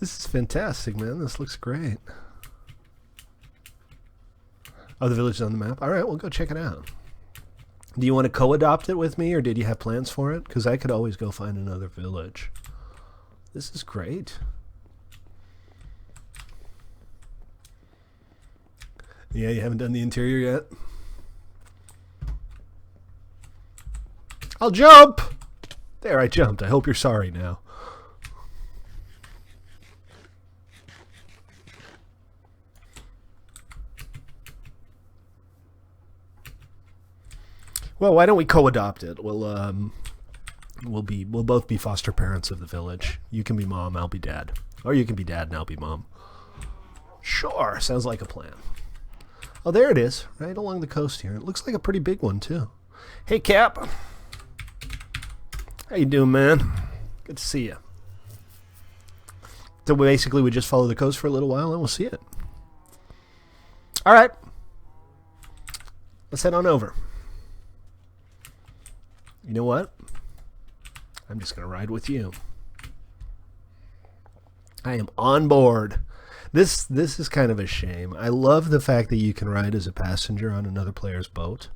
This is fantastic, man. This looks great. Oh, the village is on the map? All right, we'll go check it out. Do you want to co-adopt it with me, or did you have plans for it? Because I could always go find another village. This is great. Yeah, you haven't done the interior yet? I'll jump! There, I jumped. I hope you're sorry now. Well, why don't we co-adopt it? We'll both be foster parents of the village. You can be mom, I'll be dad. Or you can be dad and I'll be mom. Sure, sounds like a plan. Oh, there it is, right along the coast here. It looks like a pretty big one, too. Hey, Cap. How you doing, man? Good to see you. So basically, we just follow the coast for a little while, and we'll see it. All right. Let's head on over. You know what? I'm just going to ride with you. I am on board. This is kind of a shame. I love the fact that you can ride as a passenger on another player's boat.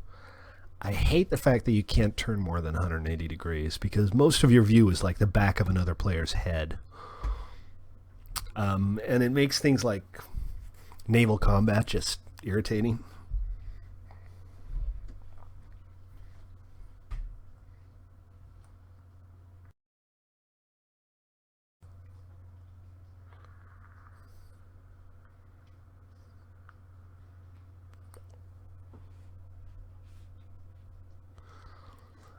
I hate the fact that you can't turn more than 180 degrees because most of your view is like the back of another player's head. And it makes things like naval combat just irritating.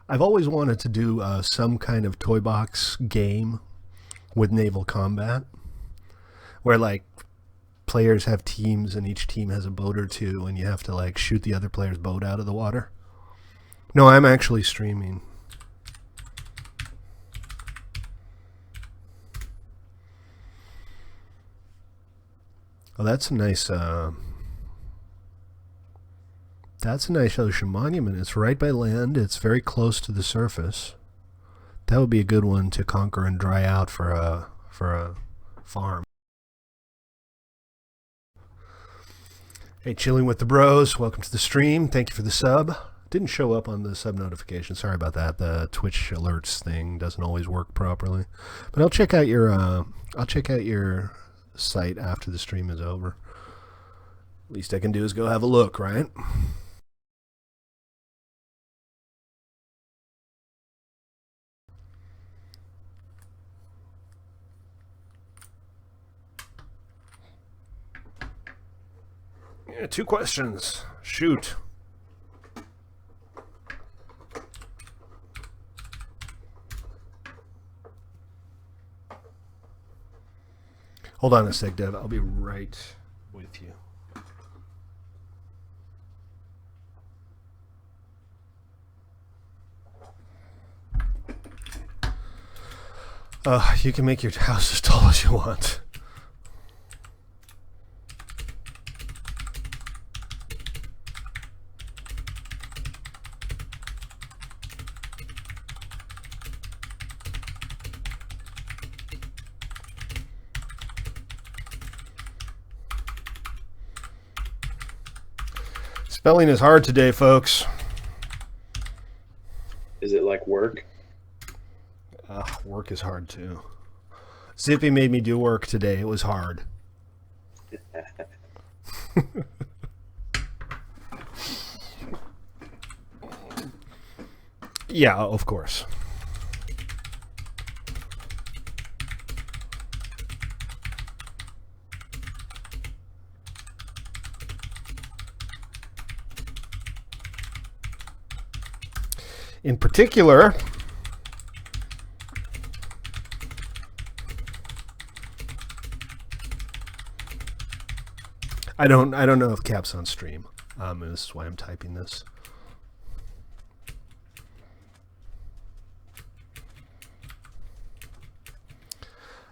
I've always wanted to do some kind of toy box game with naval combat, where like players have teams and each team has a boat or two, and you have to like shoot the other player's boat out of the water. No, I'm actually streaming. Oh, that's a nice ocean monument. It's right by land. It's very close to the surface. That would be a good one to conquer and dry out for a farm. Hey, chilling with the bros. Welcome to the stream. Thank you for the sub. Didn't show up on the sub notification. Sorry about that. The Twitch alerts thing doesn't always work properly. But I'll check out your site after the stream is over. Least I can do is go have a look, right? Yeah, 2 questions. Shoot. Hold on a sec, Dev. I'll be right with you. You can make your house as tall as you want. Spelling is hard today, folks. Is it like work? Work is hard too. Zippy made me do work today. It was hard. Yeah, of course. In particular, I don't know if Cap's on stream. This is why I'm typing this.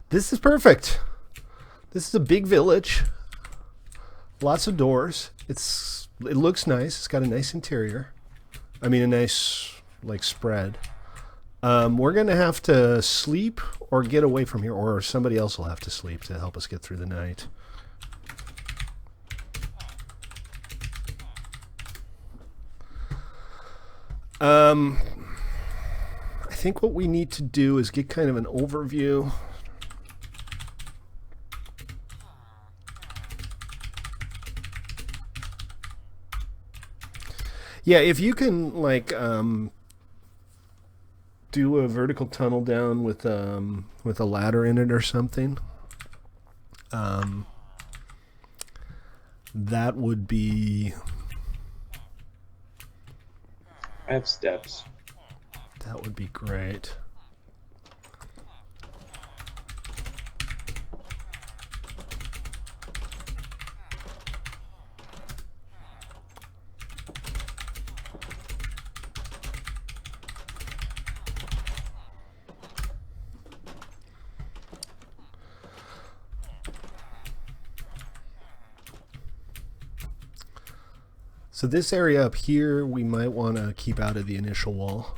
This is perfect. This is a big village. Lots of doors. It looks nice. It's got a nice interior. I mean, a nice like spread. We're gonna have to sleep or get away from here, or somebody else will have to sleep to help us get through the night. I think what we need to do is get kind of an overview. Yeah, if you can like do a vertical tunnel down with a ladder in it or something, that would be. I have steps. That would be great. So this area up here, we might want to keep out of the initial wall.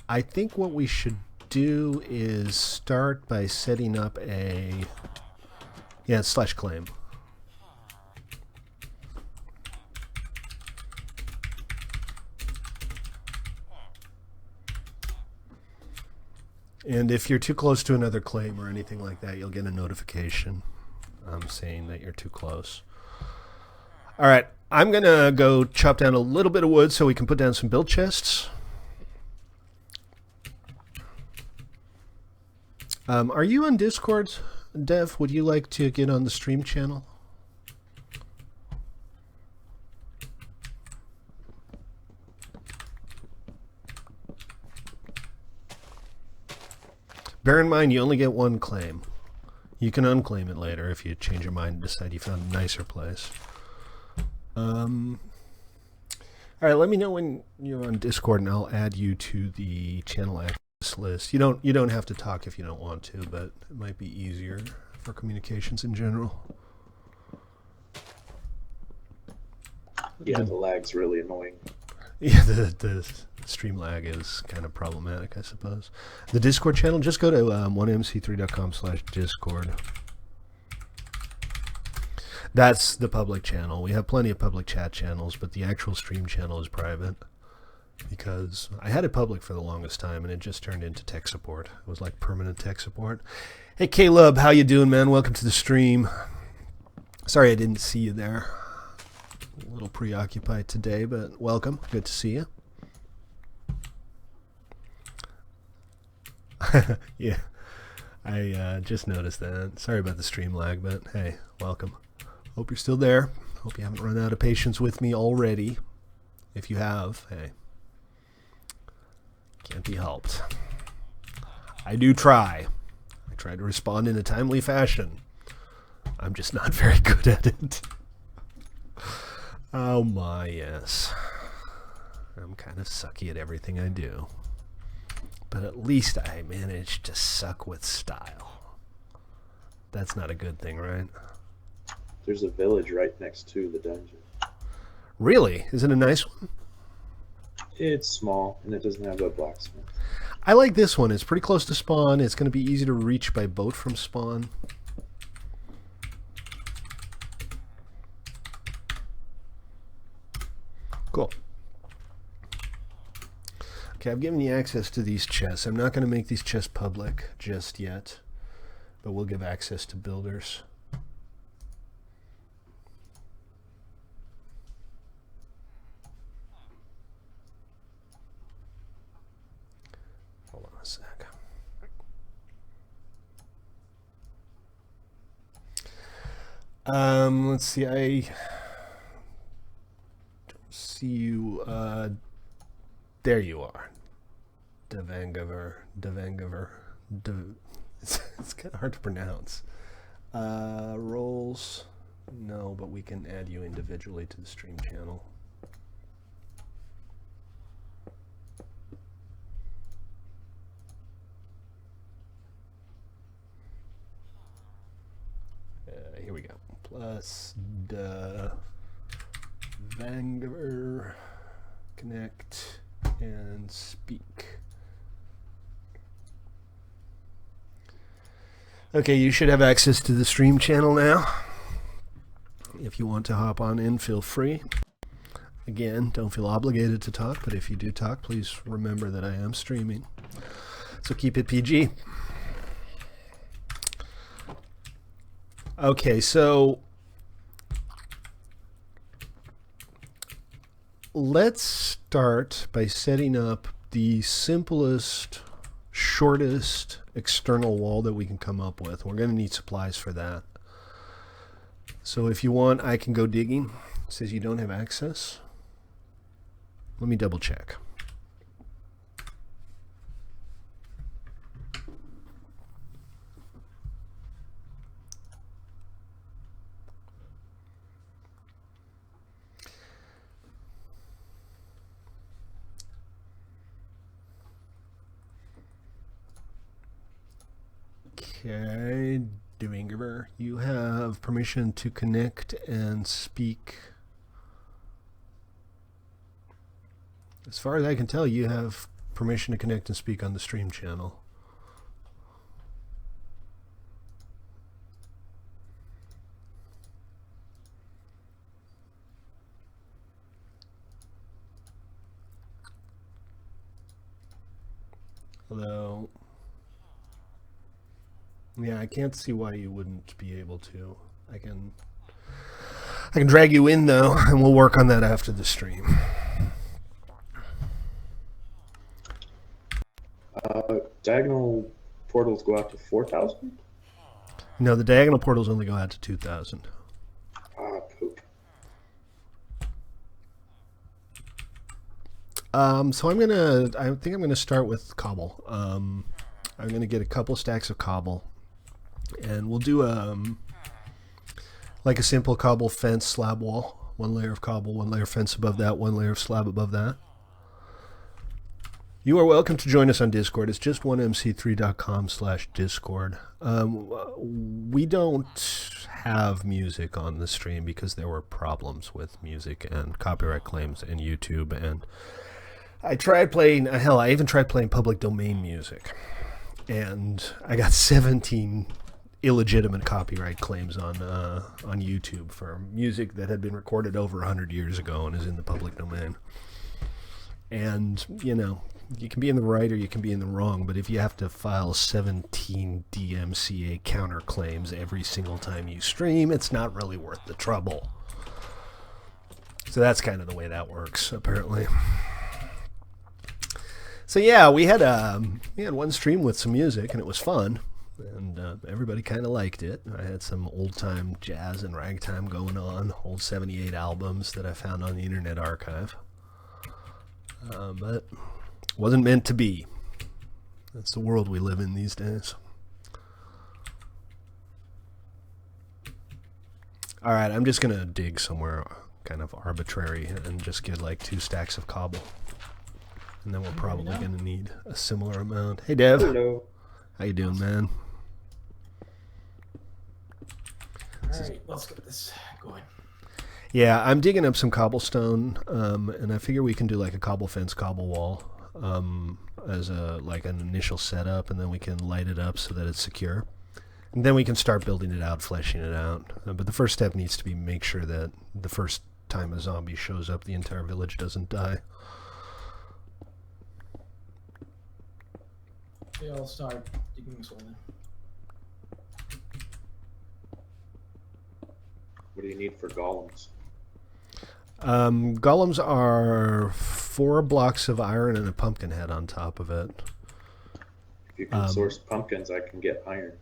I think what we should do is start by setting up a slash claim. And if you're too close to another claim or anything like that, you'll get a notification saying that you're too close. All right, I'm going to go chop down a little bit of wood so we can put down some build chests. Are you on Discord, Dev? Would you like to get on the stream channel? Bear in mind, you only get one claim. You can unclaim it later if you change your mind and decide you found a nicer place. All right, let me know when you're on Discord, and I'll add you to the channel access list. You don't have to talk if you don't want to, but it might be easier for communications in general. Yeah, the lag's really annoying. Yeah, the stream lag is kind of problematic, I suppose. The Discord channel, just go to 1mc3.com/discord. That's the public channel. We have plenty of public chat channels, but the actual stream channel is private. Because I had it public for the longest time, and it just turned into tech support. It was like permanent tech support. Hey, Caleb, how you doing, man? Welcome to the stream. Sorry I didn't see you there. A little preoccupied today, but welcome. Good to see you. Yeah, I just noticed that. Sorry about the stream lag, but hey, welcome. Hope you're still there. Hope you haven't run out of patience with me already. If you have, hey, can't be helped. I do try. I try to respond in a timely fashion. I'm just not very good at it. Oh my, yes. I'm kind of sucky at everything I do. But at least I managed to suck with style. That's not a good thing, right? There's a village right next to the dungeon. Really? Is it a nice one? It's small, and it doesn't have a blacksmith. I like this one. It's pretty close to spawn. It's going to be easy to reach by boat from spawn. Cool. Okay, I've given you access to these chests. I'm not going to make these chests public just yet, but we'll give access to builders. Hold on a sec. Let's see. I don't see you. There you are. Devangover. It's kind of hard to pronounce. Roles. No, but we can add you individually to the stream channel. Here we go. Plus Devangover. Connect and speak. Okay, you should have access to the stream channel now. If you want to hop on in, feel free. Again, don't feel obligated to talk, but if you do talk, please remember that I am streaming. So keep it PG. Okay, so let's start by setting up the simplest, shortest external wall that we can come up with. We're going to need supplies for that. So if you want, I can go digging. It says you don't have access. Let me double check. Okay, Devangover, you have permission to connect and speak. As far as I can tell, you have permission to connect and speak on the stream channel. Although, yeah, I can't see why you wouldn't be able to. I can drag you in though, and we'll work on that after the stream. Diagonal portals go out to 4,000? No, the diagonal portals only go out to 2,000. Ah, poop. So I think I'm gonna start with cobble. I'm going to get a couple stacks of cobble, and we'll do like a simple cobble fence slab wall. 1 layer of cobble, 1 layer fence above that, 1 layer of slab above that. You are welcome to join us on Discord. It's just 1mc3.com/discord. We don't have music on the stream because there were problems with music and copyright claims in YouTube, and I tried playing, hell, I even tried playing public domain music, and I got 17 illegitimate copyright claims on YouTube for music that had been recorded over 100 years ago and is in the public domain. And, you know, you can be in the right or you can be in the wrong, but if you have to file 17 DMCA counterclaims every single time you stream, it's not really worth the trouble. So that's kind of the way that works, apparently. So yeah, we had one stream with some music, and it was fun, and everybody kind of liked it. I had some old-time jazz and ragtime going on, old 78 albums that I found on the Internet Archive. But wasn't meant to be. That's the world we live in these days. Alright, I'm just going to dig somewhere kind of arbitrary and just get like 2 stacks of cobble. And then we're probably going to need a similar amount. Hey, Dev. Hello. How you doing, man? Alright, let's get this going. Yeah, I'm digging up some cobblestone, and I figure we can do like a cobble fence, cobble wall as a like an initial setup, and then we can light it up so that it's secure. And then we can start building it out, fleshing it out. But the first step needs to be make sure that the first time a zombie shows up, the entire village doesn't die. Okay, I'll start digging this one then. What do you need for golems? Golems are 4 blocks of iron and a pumpkin head on top of it. If you can source pumpkins, I can get iron.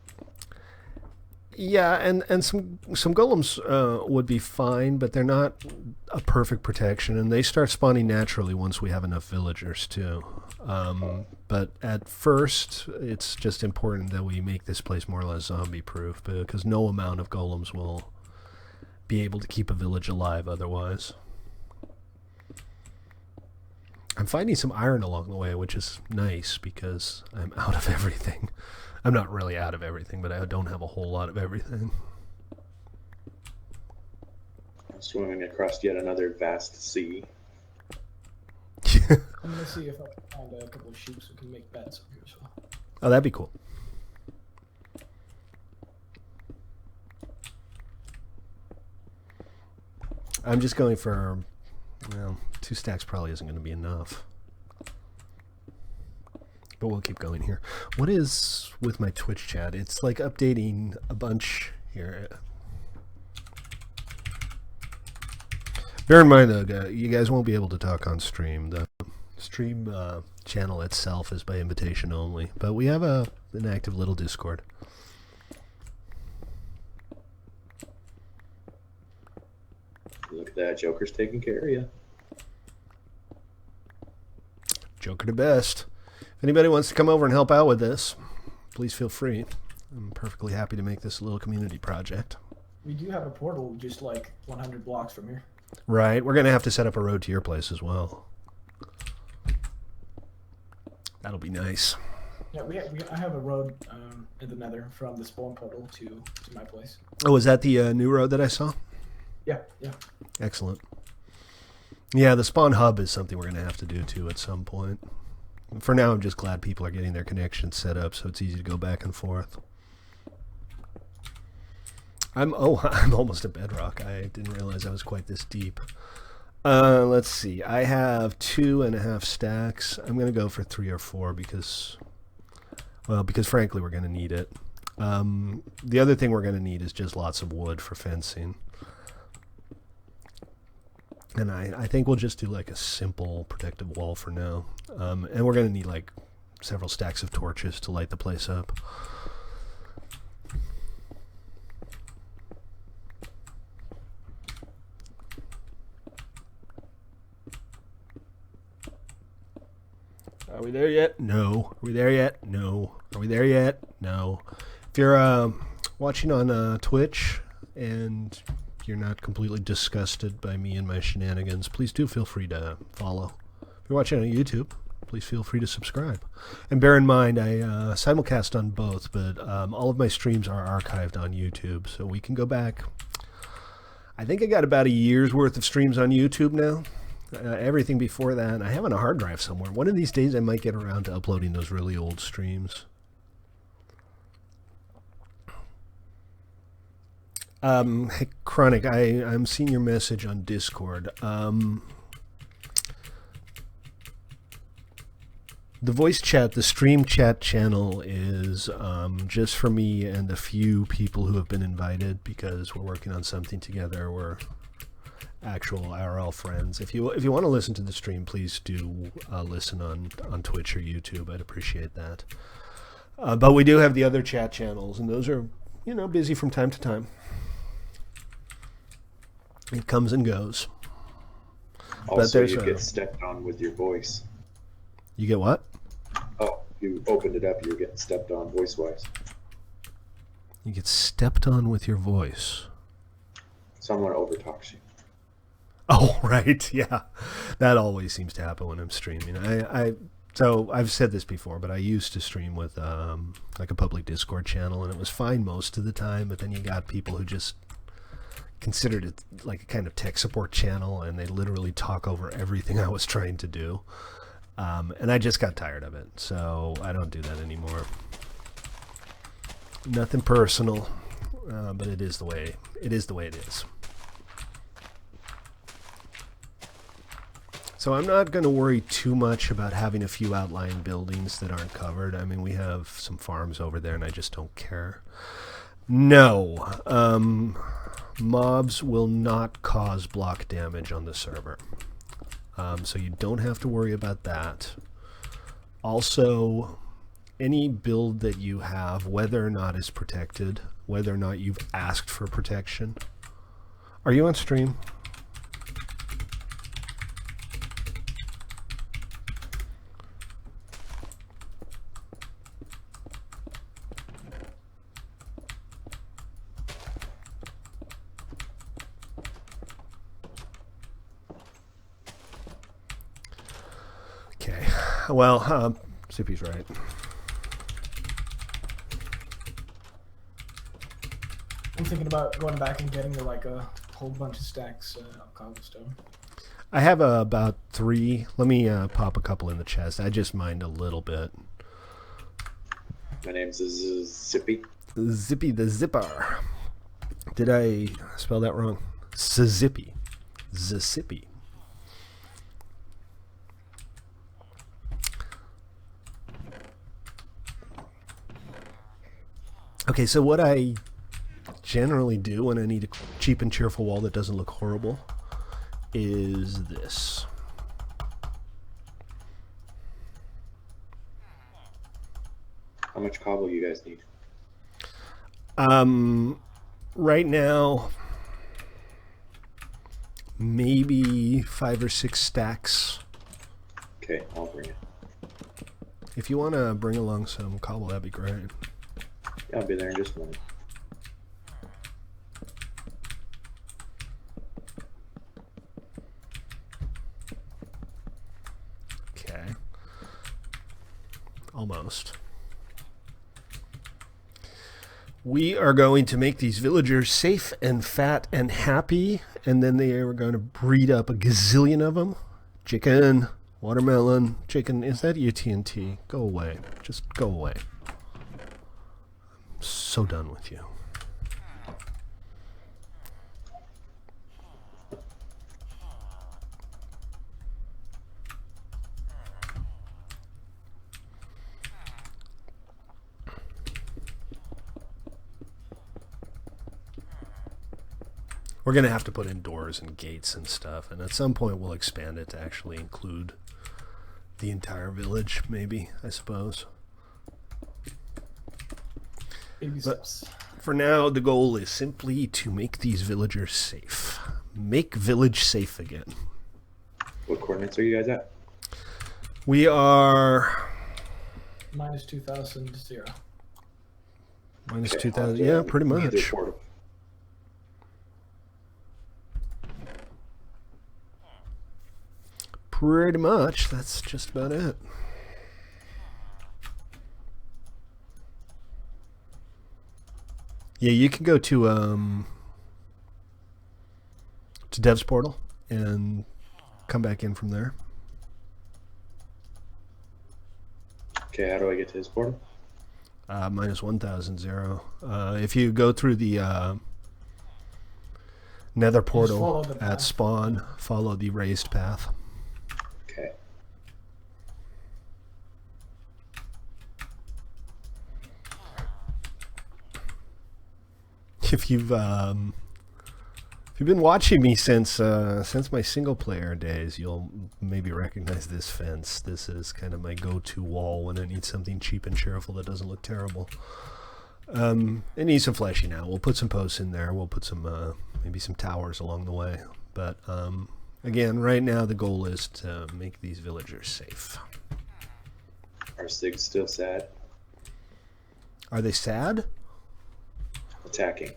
Yeah, and some golems would be fine, but they're not a perfect protection, and they start spawning naturally once we have enough villagers too. But at first, it's just important that we make this place more or less zombie-proof, because no amount of golems will be able to keep a village alive otherwise. I'm finding some iron along the way, which is nice because I'm out of everything. I'm not really out of everything, but I don't have a whole lot of everything. I'm swimming across yet another vast sea. I'm gonna see if I can find a couple of sheep so we can make beds up here as well. Oh, that'd be cool. I'm just going for, well, 2 stacks probably isn't going to be enough. But we'll keep going here. What is with my Twitch chat? It's like updating a bunch here. Bear in mind, though, you guys won't be able to talk on stream. The stream channel itself is by invitation only. But we have an active little Discord. Look at that, Joker's taking care of you. Joker to best. If anybody wants to come over and help out with this, please feel free. I'm perfectly happy to make this a little community project. We do have a portal just like 100 blocks from here. Right, we're going to have to set up a road to your place as well. That'll be nice. Yeah, I have a road in the nether from the spawn portal to my place. Oh, is that the new road that I saw? Yeah. Excellent. Yeah, the spawn hub is something we're going to have to do too at some point. For now, I'm just glad people are getting their connections set up so it's easy to go back and forth. I'm almost at bedrock. I didn't realize I was quite this deep. Let's see. I have 2.5 stacks. I'm going to go for 3 or 4 because frankly we're going to need it. The other thing we're going to need is just lots of wood for fencing. And I think we'll just do like a simple protective wall for now. And we're going to need like several stacks of torches to light the place up. Are we there yet? No. Are we there yet? No. Are we there yet? No. If you're watching on Twitch and you're not completely disgusted by me and my shenanigans, please do feel free to follow. If you're watching on YouTube, please feel free to subscribe. And bear in mind, I simulcast on both, but all of my streams are archived on YouTube, so we can go back. I think I got about a year's worth of streams on YouTube now. Everything before that, I have on a hard drive somewhere. One of these days I might get around to uploading those really old streams. Hey, Chronic, I'm seeing your message on Discord. The voice chat, the stream chat channel is just for me and a few people who have been invited because we're working on something together. We're actual IRL friends. If you want to listen to the stream, please do listen on Twitch or YouTube. I'd appreciate that. But we do have the other chat channels, and those are, busy from time to time. It comes and goes. Also, you get stepped on with your voice. You get what? Oh, you opened it up. You're getting stepped on voice-wise. You get stepped on with your voice. Someone overtalks you. Oh, right. Yeah. That always seems to happen when I'm streaming. So I've said this before, but I used to stream with like a public Discord channel, and it was fine most of the time, but then you got people who just considered it like a kind of tech support channel, and they literally talk over everything I was trying to do. And I just got tired of it, so I don't do that anymore. Nothing personal, but it is the way it is. So I'm not going to worry too much about having a few outlying buildings that aren't covered. I mean, we have some farms over there, and I just don't care. No, mobs will not cause block damage on the server. So you don't have to worry about that. Also, any build that you have, whether or not it's protected, whether or not you've asked for protection. Are you on stream? Okay, well, Zippy's right. I'm thinking about going back and getting a whole bunch of stacks of cobblestone. I have about 3. Let me pop a couple in the chest. I just mined a little bit. My name's Zippy. Zippy the Zipper. Did I spell that wrong? Zippy. Zippy. Okay, so what I generally do when I need a cheap and cheerful wall that doesn't look horrible is this. How much cobble you guys need? Right now, maybe 5 or 6 stacks. Okay, I'll bring it. If you want to bring along some cobble, that'd be great. Yeah, I'll be there in just a minute. Okay. Almost. We are going to make these villagers safe and fat and happy, and then they are going to breed up a gazillion of them. Chicken, watermelon, chicken. Is that UTNT? Go away. Just go away. I'm so done with you. We're going to have to put in doors and gates and stuff, and at some point we'll expand it to actually include the entire village, maybe, I suppose. Baby steps. For now, the goal is simply to make these villagers safe. Make village safe again. What coordinates are you guys at? We are Minus 2,000 0. minus Okay, 2,000. Yeah, pretty either much. portal. Pretty much. That's just about it. Yeah, you can go to Dev's portal and come back in from there. Okay, how do I get to his portal? Minus 1,000 0. If you go through the Nether portal follow the at path. spawn, follow the raised path. Okay. If you've been watching me since my single player days, you'll maybe recognize this fence. This is kind of my go-to wall when I need something cheap and cheerful that doesn't look terrible. It needs some fleshing out. We'll put some posts in there. We'll put some maybe some towers along the way. But again, right now the goal is to make these villagers safe. Are Sigs still sad? Are they sad? Attacking.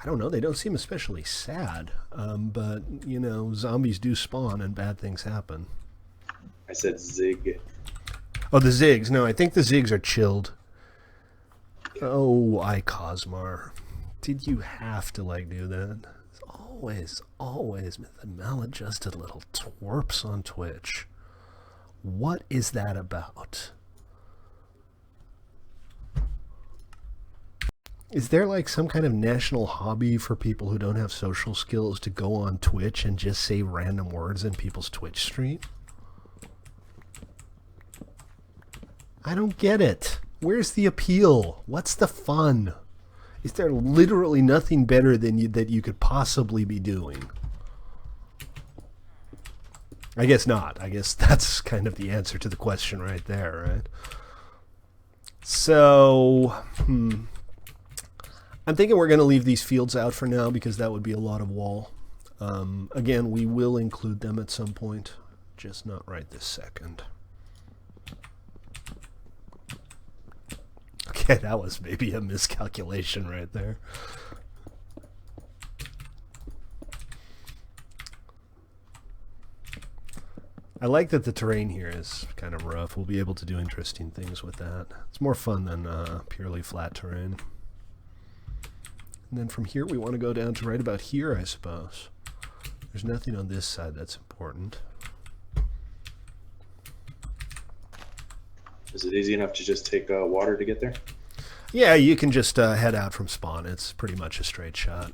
I don't know. They don't seem especially sad. But, you know, zombies do spawn and bad things happen. I said Zig. Oh, the Zigs. No, I think the Zigs are chilled. Oh, Cosmar. Did you have to, like, do that? It's always the maladjusted little twerps on Twitch. What is that about? Is there like some kind of national hobby for people who don't have social skills to go on Twitch and just say random words in people's Twitch stream? I don't get it. Where's the appeal? What's the fun? Is there literally nothing better than that you could possibly be doing? I guess not. I guess that's kind of the answer to the question right there, right? So, I'm thinking we're going to leave these fields out for now because that would be a lot of wall. Again, we will include them at some point, just not right this second. Okay, that was maybe a miscalculation right there. I like that the terrain here is kind of rough. We'll be able to do interesting things with that. It's more fun than purely flat terrain. And then from here we want to go down to right about here, I suppose. There's nothing on this side that's important. Is it easy enough to just take water to get there? Yeah, you can just head out from spawn. It's pretty much a straight shot.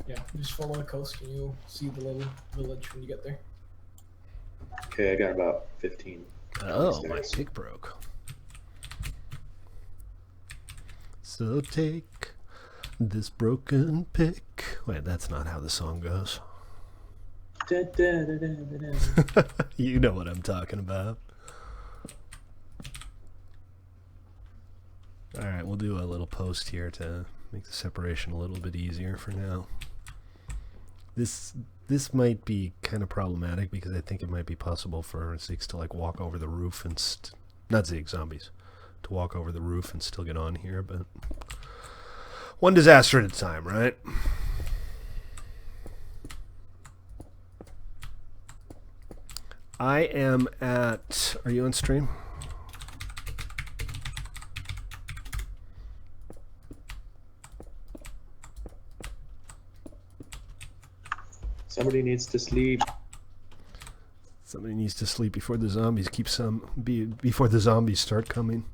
Yeah, you just follow the coast and you'll see the little village when you get there. Okay, I got about 15. Oh, my pick broke. So take this broken pick. Wait, that's not how the song goes. Da, da, da, da, da, da. You know what I'm talking about. Alright, we'll do a little post here to make the separation a little bit easier for now. This might be kind of problematic because I think it might be possible for Zigs to like walk over the roof and not Zig, zombies. To walk over the roof and still get on here, but one disaster at a time, right? I am at... Are you on stream? Somebody needs to sleep. Somebody needs to sleep before the zombies before the zombies start coming.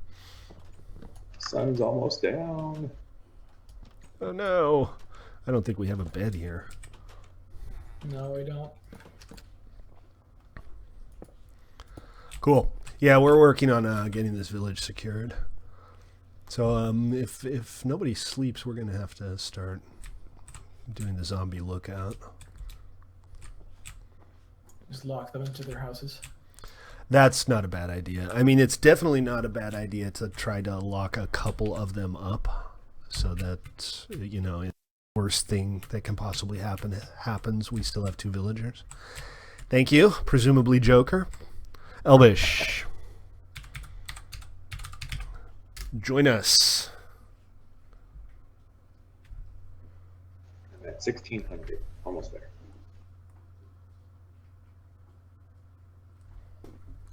Sun's almost down. Oh no! I don't think we have a bed here. No, we don't. Cool. Yeah, we're working on getting this village secured. So if nobody sleeps, we're gonna have to start doing the zombie lookout. Just lock them into their houses. That's not a bad idea. I mean, it's definitely not a bad idea to try to lock a couple of them up so that, you know, worst thing that can possibly happen happens, we still have 2 villagers. Thank you. Presumably Joker. Elvish. Join us. I'm at 1600. Almost there.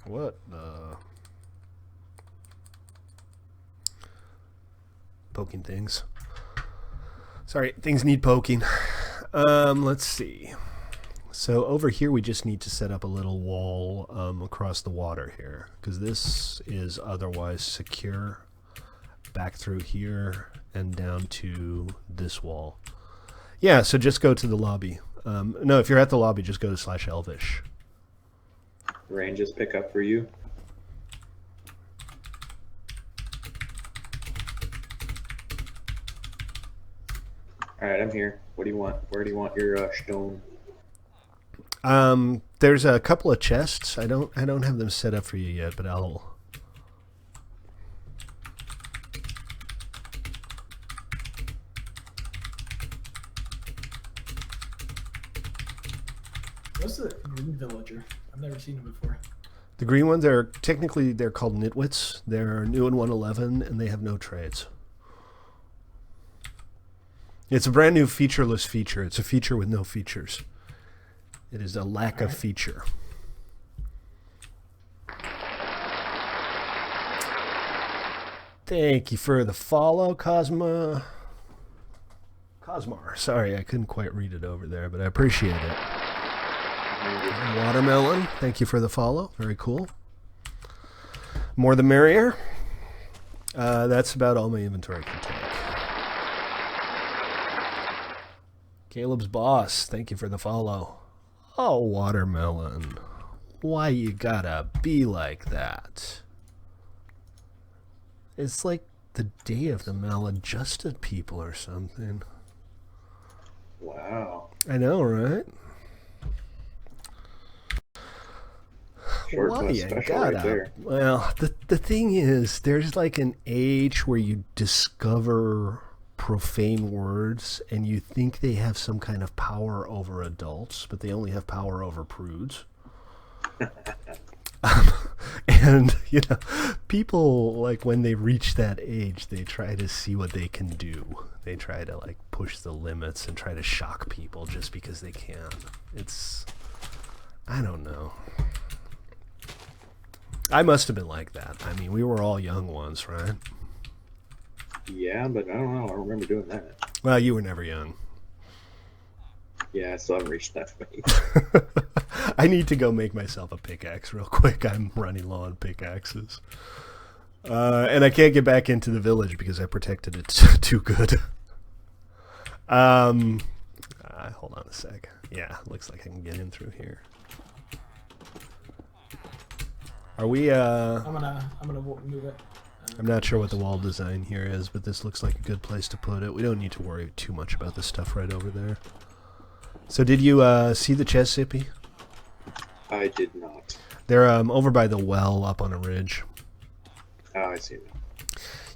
What the? Poking things. Sorry, things need poking. Let's see. So over here we just need to set up a little wall across the water here, because this is otherwise secure. Back through here and down to this wall. Yeah, so just go to the lobby. No, if you're at the lobby, just go to /Elvish. Ranges pick up for you. Alright, I'm here. What do you want? Where do you want your stone? There's a couple of chests. I don't have them set up for you yet, but I'll... What's the green villager? I've never seen him before. The green ones, they're called nitwits. They're new in 1.11, and they have no trades. It's a brand new featureless feature. It's a feature with no features. It is a lack of feature. Thank you for the follow, Cosmar. Sorry, I couldn't quite read it over there, but I appreciate it. And Watermelon, thank you for the follow. Very cool. More the merrier. That's about all my inventory can take. Caleb's boss, thank you for the follow. Oh, Watermelon. Why you gotta be like that? It's like the day of the maladjusted people or something. Wow. I know, right? Short Why plus you special gotta? right there. Well, the thing is, there's like an age where you discover profane words and you think they have some kind of power over adults, but they only have power over prudes. And, you know, people, like, when they reach that age, they try to see what they can do. They try to, like, push the limits and try to shock people just because they can. It's, I don't know. I must have been like that. I mean, we were all young once, right? Yeah, but I don't know. I don't remember doing that. Well, you were never young. Yeah, I still haven't reached that age. I need to go make myself a pickaxe real quick. I'm running low on pickaxes. And I can't get back into the village because I protected it too good. Hold on a sec. Yeah, looks like I can get in through here. Are we, I'm gonna move it. I'm not sure what the wall design here is, but this looks like a good place to put it. We don't need to worry too much about this stuff right over there. So did you see the chest, Zippy? I did not. They're over by the well up on a ridge. Oh, I see that.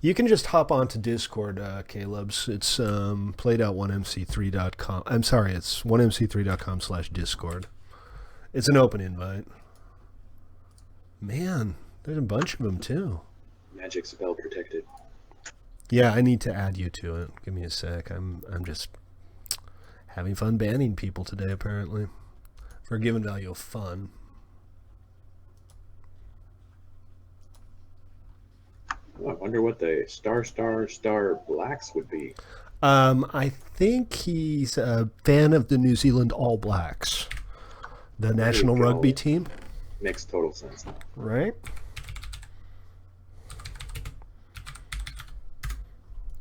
You can just hop onto Discord, Caleb's. It's played.1mc3.com. I'm sorry, it's 1mc3.com/discord. It's an open invite. Man, there's a bunch of them too. Magic spell protected. Yeah, I need to add you to it. Give me a sec. I'm just having fun banning people today, apparently. For a given value of fun. Oh, I wonder what the star blacks would be. I think he's a fan of the New Zealand All Blacks. The national rugby team. Makes total sense now. Right?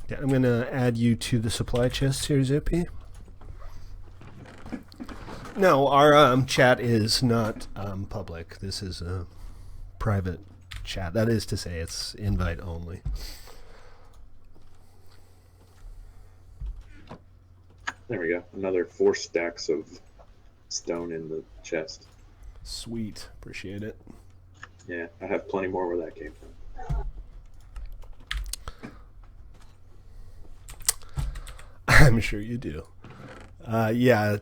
Yeah, I'm going to add you to the supply chest here, Zippy. No, our chat is not public. This is a private chat. That is to say, it's invite only. There we go. Another 4 stacks of stone in the chest. Sweet. Appreciate it. Yeah, I have plenty more where that came from. I'm sure you do. Yeah,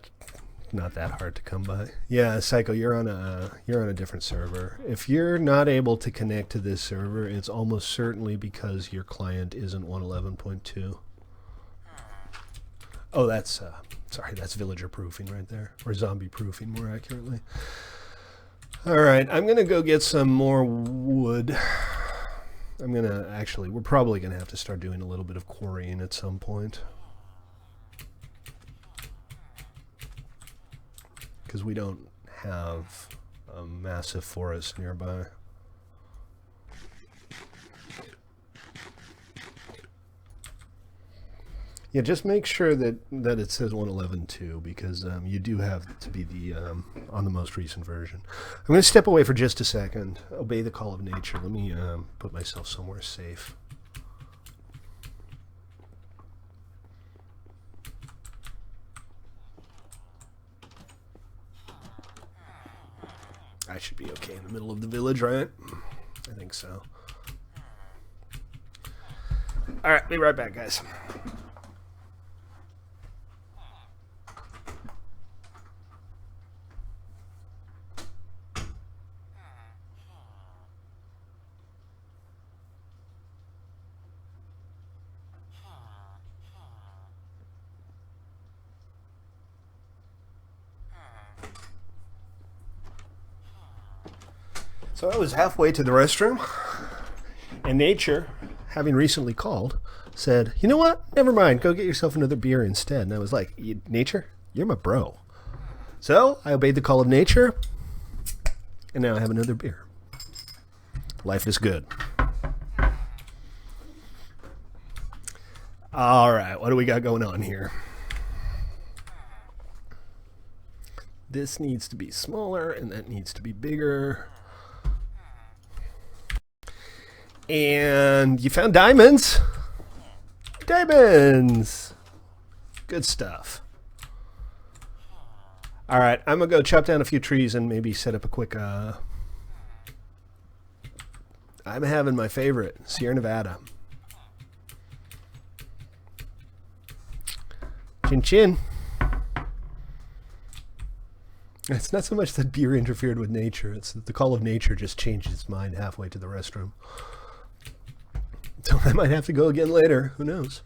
not that hard to come by. Yeah, Psycho, you're on a different server. If you're not able to connect to this server, it's almost certainly because your client isn't 111.2. Oh, that's sorry, that's villager proofing right there, or zombie proofing more accurately. All right, I'm gonna go get some more wood. We're probably gonna have to start doing a little bit of quarrying at some point. Because we don't have a massive forest nearby. Yeah, just make sure that it says 111.2 because you do have to be the on the most recent version. I'm going to step away for just a second. Obey the call of nature. Let me put myself somewhere safe. I should be okay in the middle of the village, right? I think so. All right, be right back, guys. So I was halfway to the restroom, and nature, having recently called, said, "You know what? Never mind. Go get yourself another beer instead." And I was like, "Nature, you're my bro." So I obeyed the call of nature, and now I have another beer. Life is good. All right, what do we got going on here? This needs to be smaller, and that needs to be bigger. And you found diamonds. Diamonds. Good stuff. All right, I'm going to go chop down a few trees and maybe set up a quick... I'm having my favorite, Sierra Nevada. Chin chin. It's not so much that beer interfered with nature. It's that the call of nature just changed its mind halfway to the restroom. So I might have to go again later. Who knows?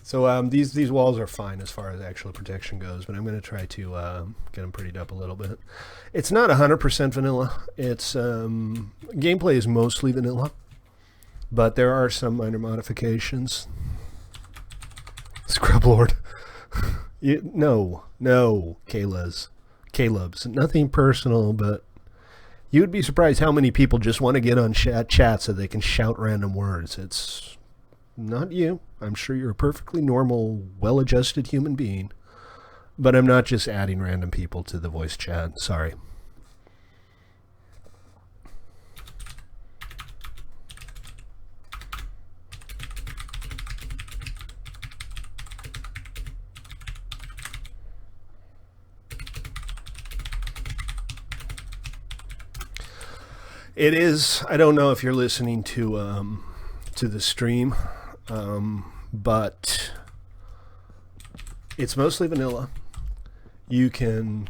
So these walls are fine as far as actual protection goes, but I'm going to try to get them prettied up a little bit. It's not 100% vanilla. It's gameplay is mostly vanilla, but there are some minor modifications. Scrub Lord. No, Caleb's. Nothing personal, but you'd be surprised how many people just want to get on chat so they can shout random words. It's not you. I'm sure you're a perfectly normal, well-adjusted human being, but I'm not just adding random people to the voice chat. Sorry. It is. I don't know if you're listening to the stream, but it's mostly vanilla. You can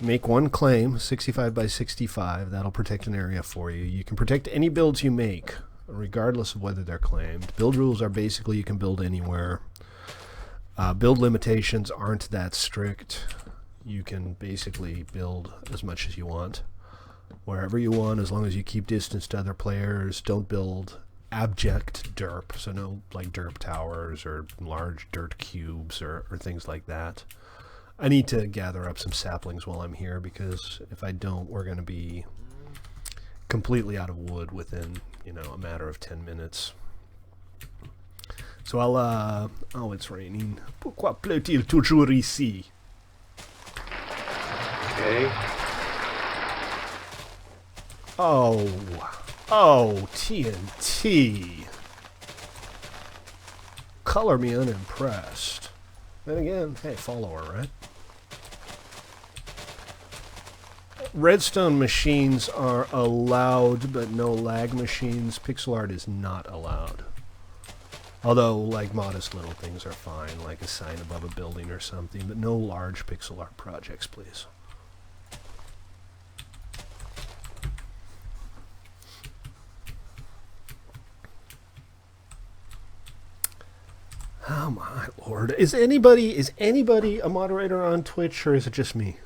make one claim, 65 by 65. That'll protect an area for you. You can protect any builds you make, regardless of whether they're claimed. Build rules are basically you can build anywhere. Build limitations aren't that strict. You can basically build as much as you want, wherever you want, as long as you keep distance to other players. Don't build abject derp, so no like derp towers or large dirt cubes or things like that. I need to gather up some saplings while I'm here, because if I don't, we're going to be completely out of wood within, a matter of 10 minutes. So I'll, oh, it's raining. Pourquoi pleut-il toujours ici? Okay. Oh, TNT. Color me unimpressed. Then again, hey, follower, right? redstone machines are allowed, but no lag machines. Pixel art is not allowed. Although, like, modest little things are fine, like a sign above a building or something, but no large pixel art projects, please. Oh my lord. Is anybody a moderator on Twitch, or is it just me?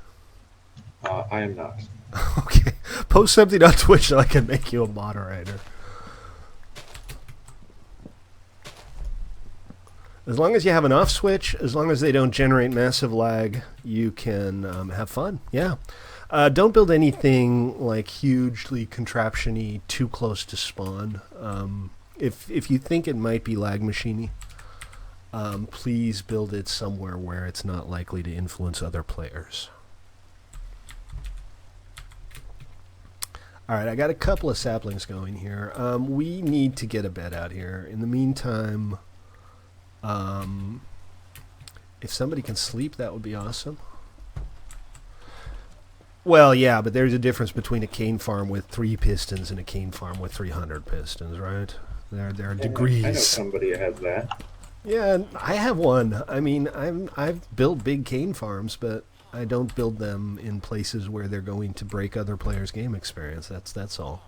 I am not. Okay. Post something on Twitch so I can make you a moderator. As long as you have an off switch, as long as they don't generate massive lag, you can have fun. Yeah. Don't build anything like hugely contraption-y too close to spawn. If you think it might be lag machine-y, please build it somewhere where it's not likely to influence other players. Alright, I got a couple of saplings going here. We need to get a bed out here. In the meantime, if somebody can sleep, that would be awesome. Well, yeah, but there's a difference between a cane farm with 3 pistons and a cane farm with 300 pistons, right? There are degrees. I know somebody has that. Yeah, I have one. I mean, I've built big cane farms, but I don't build them in places where they're going to break other players' game experience. That's all.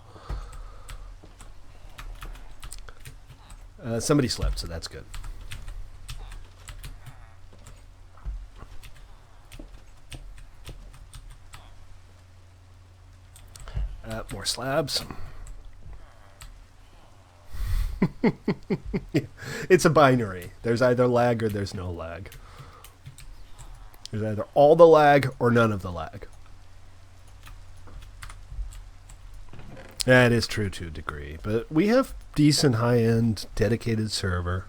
Somebody slept, so that's good. More slabs. It's a binary. There's either lag or there's no lag. There's either all the lag or none of the lag. That is true to a degree. But we have decent high-end dedicated server.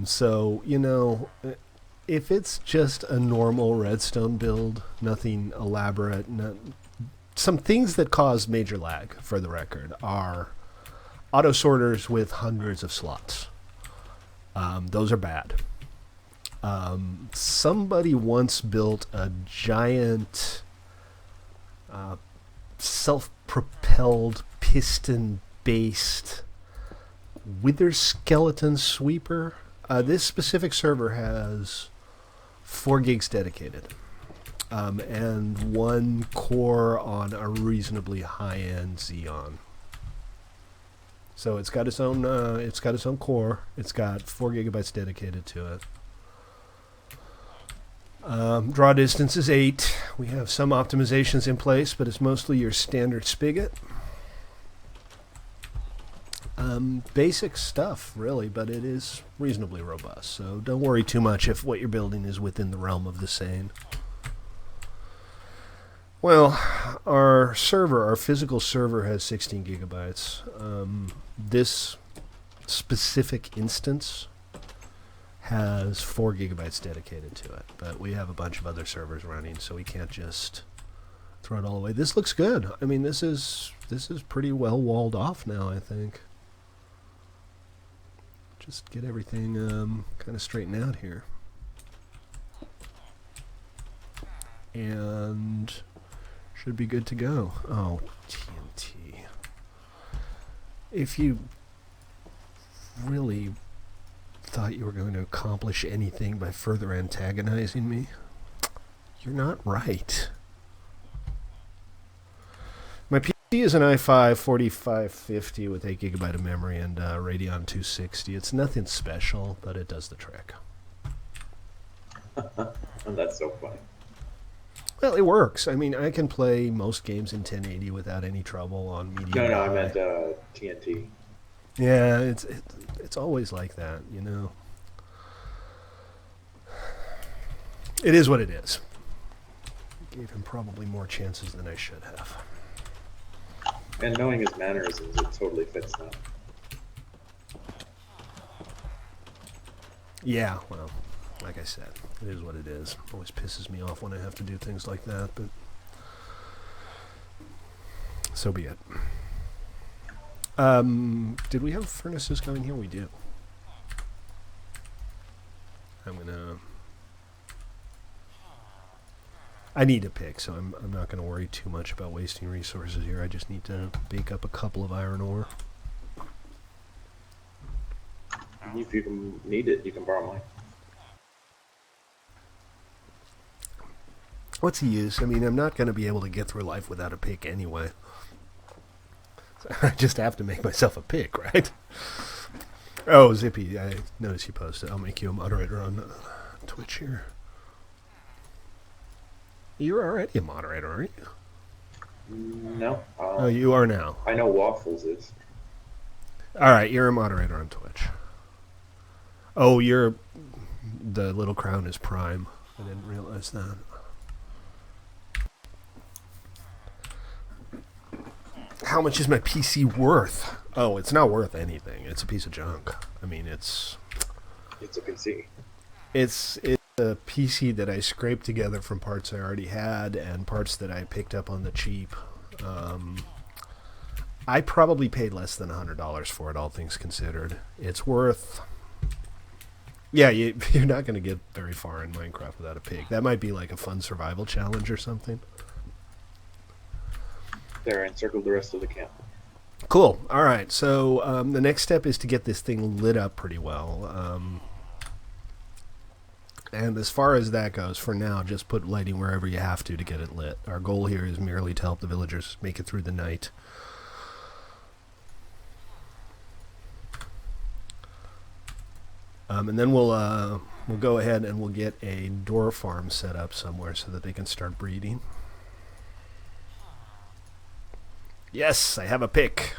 So, you know, if it's just a normal redstone build, nothing elaborate, some things that cause major lag, for the record, are auto sorters with hundreds of slots. Those are bad. Somebody once built a giant self-propelled piston-based wither skeleton sweeper. This specific server has 4 gigs dedicated. And 1 core on a reasonably high-end Xeon. So it's got its own core. It's got 4 gigabytes dedicated to it. Draw distance is 8. We have some optimizations in place, but it's mostly your standard spigot. Basic stuff, really, but it is reasonably robust. So don't worry too much if what you're building is within the realm of the sane. Well, our physical server has 16 gigabytes. This specific instance has 4 gigabytes dedicated to it, but we have a bunch of other servers running, so we can't just throw it all away. This looks good. I mean, this is pretty well walled off now, I think. Just get everything kind of straightened out here. And should be good to go. Oh, TNT. If you really thought you were going to accomplish anything by further antagonizing me, you're not right. My PC is an i5 4550 with 8 gigabyte of memory and Radeon 260. It's nothing special, but it does the trick. That's so funny. Well, it works. I mean, I can play most games in 1080 without any trouble on medium. No, I meant TNT. Yeah, it's always like that, you know. It is what it is. Gave him probably more chances than I should have. And knowing his mannerisms, it totally fits now. Yeah, well, like I said, it is what it is. Always pisses me off when I have to do things like that, but so be it. Did we have furnaces going here? We do. I'm gonna I need a pick, so I'm not going to worry too much about wasting resources here. I just need to bake up a couple of iron ore. If you can need it, you can borrow mine. What's the use? I mean, I'm not going to be able to get through life without a pick anyway. So I just have to make myself a pick, right? Oh, Zippy, I noticed you posted. I'll make you a moderator on Twitch here. You're already a moderator, aren't you? No. Oh, you are now. I know Waffles is. All right, you're a moderator on Twitch. Oh, the little crown is Prime. I didn't realize that. How much is my PC worth? Oh, it's not worth anything. It's a piece of junk. I mean, it's a PC. It's a PC that I scraped together from parts I already had and parts that I picked up on the cheap. I probably paid less than $100 for it, all things considered. It's worth... Yeah, you're not going to get very far in Minecraft without a pig. That might be like a fun survival challenge or something. There, I encircled the rest of the camp. Cool. All right. So the next step is to get this thing lit up pretty well. And as far as that goes, for now, just put lighting wherever you have to get it lit. Our goal here is merely to help the villagers make it through the night. And then we'll go ahead and we'll get a door farm set up somewhere so that they can start breeding. Yes, I have a pick.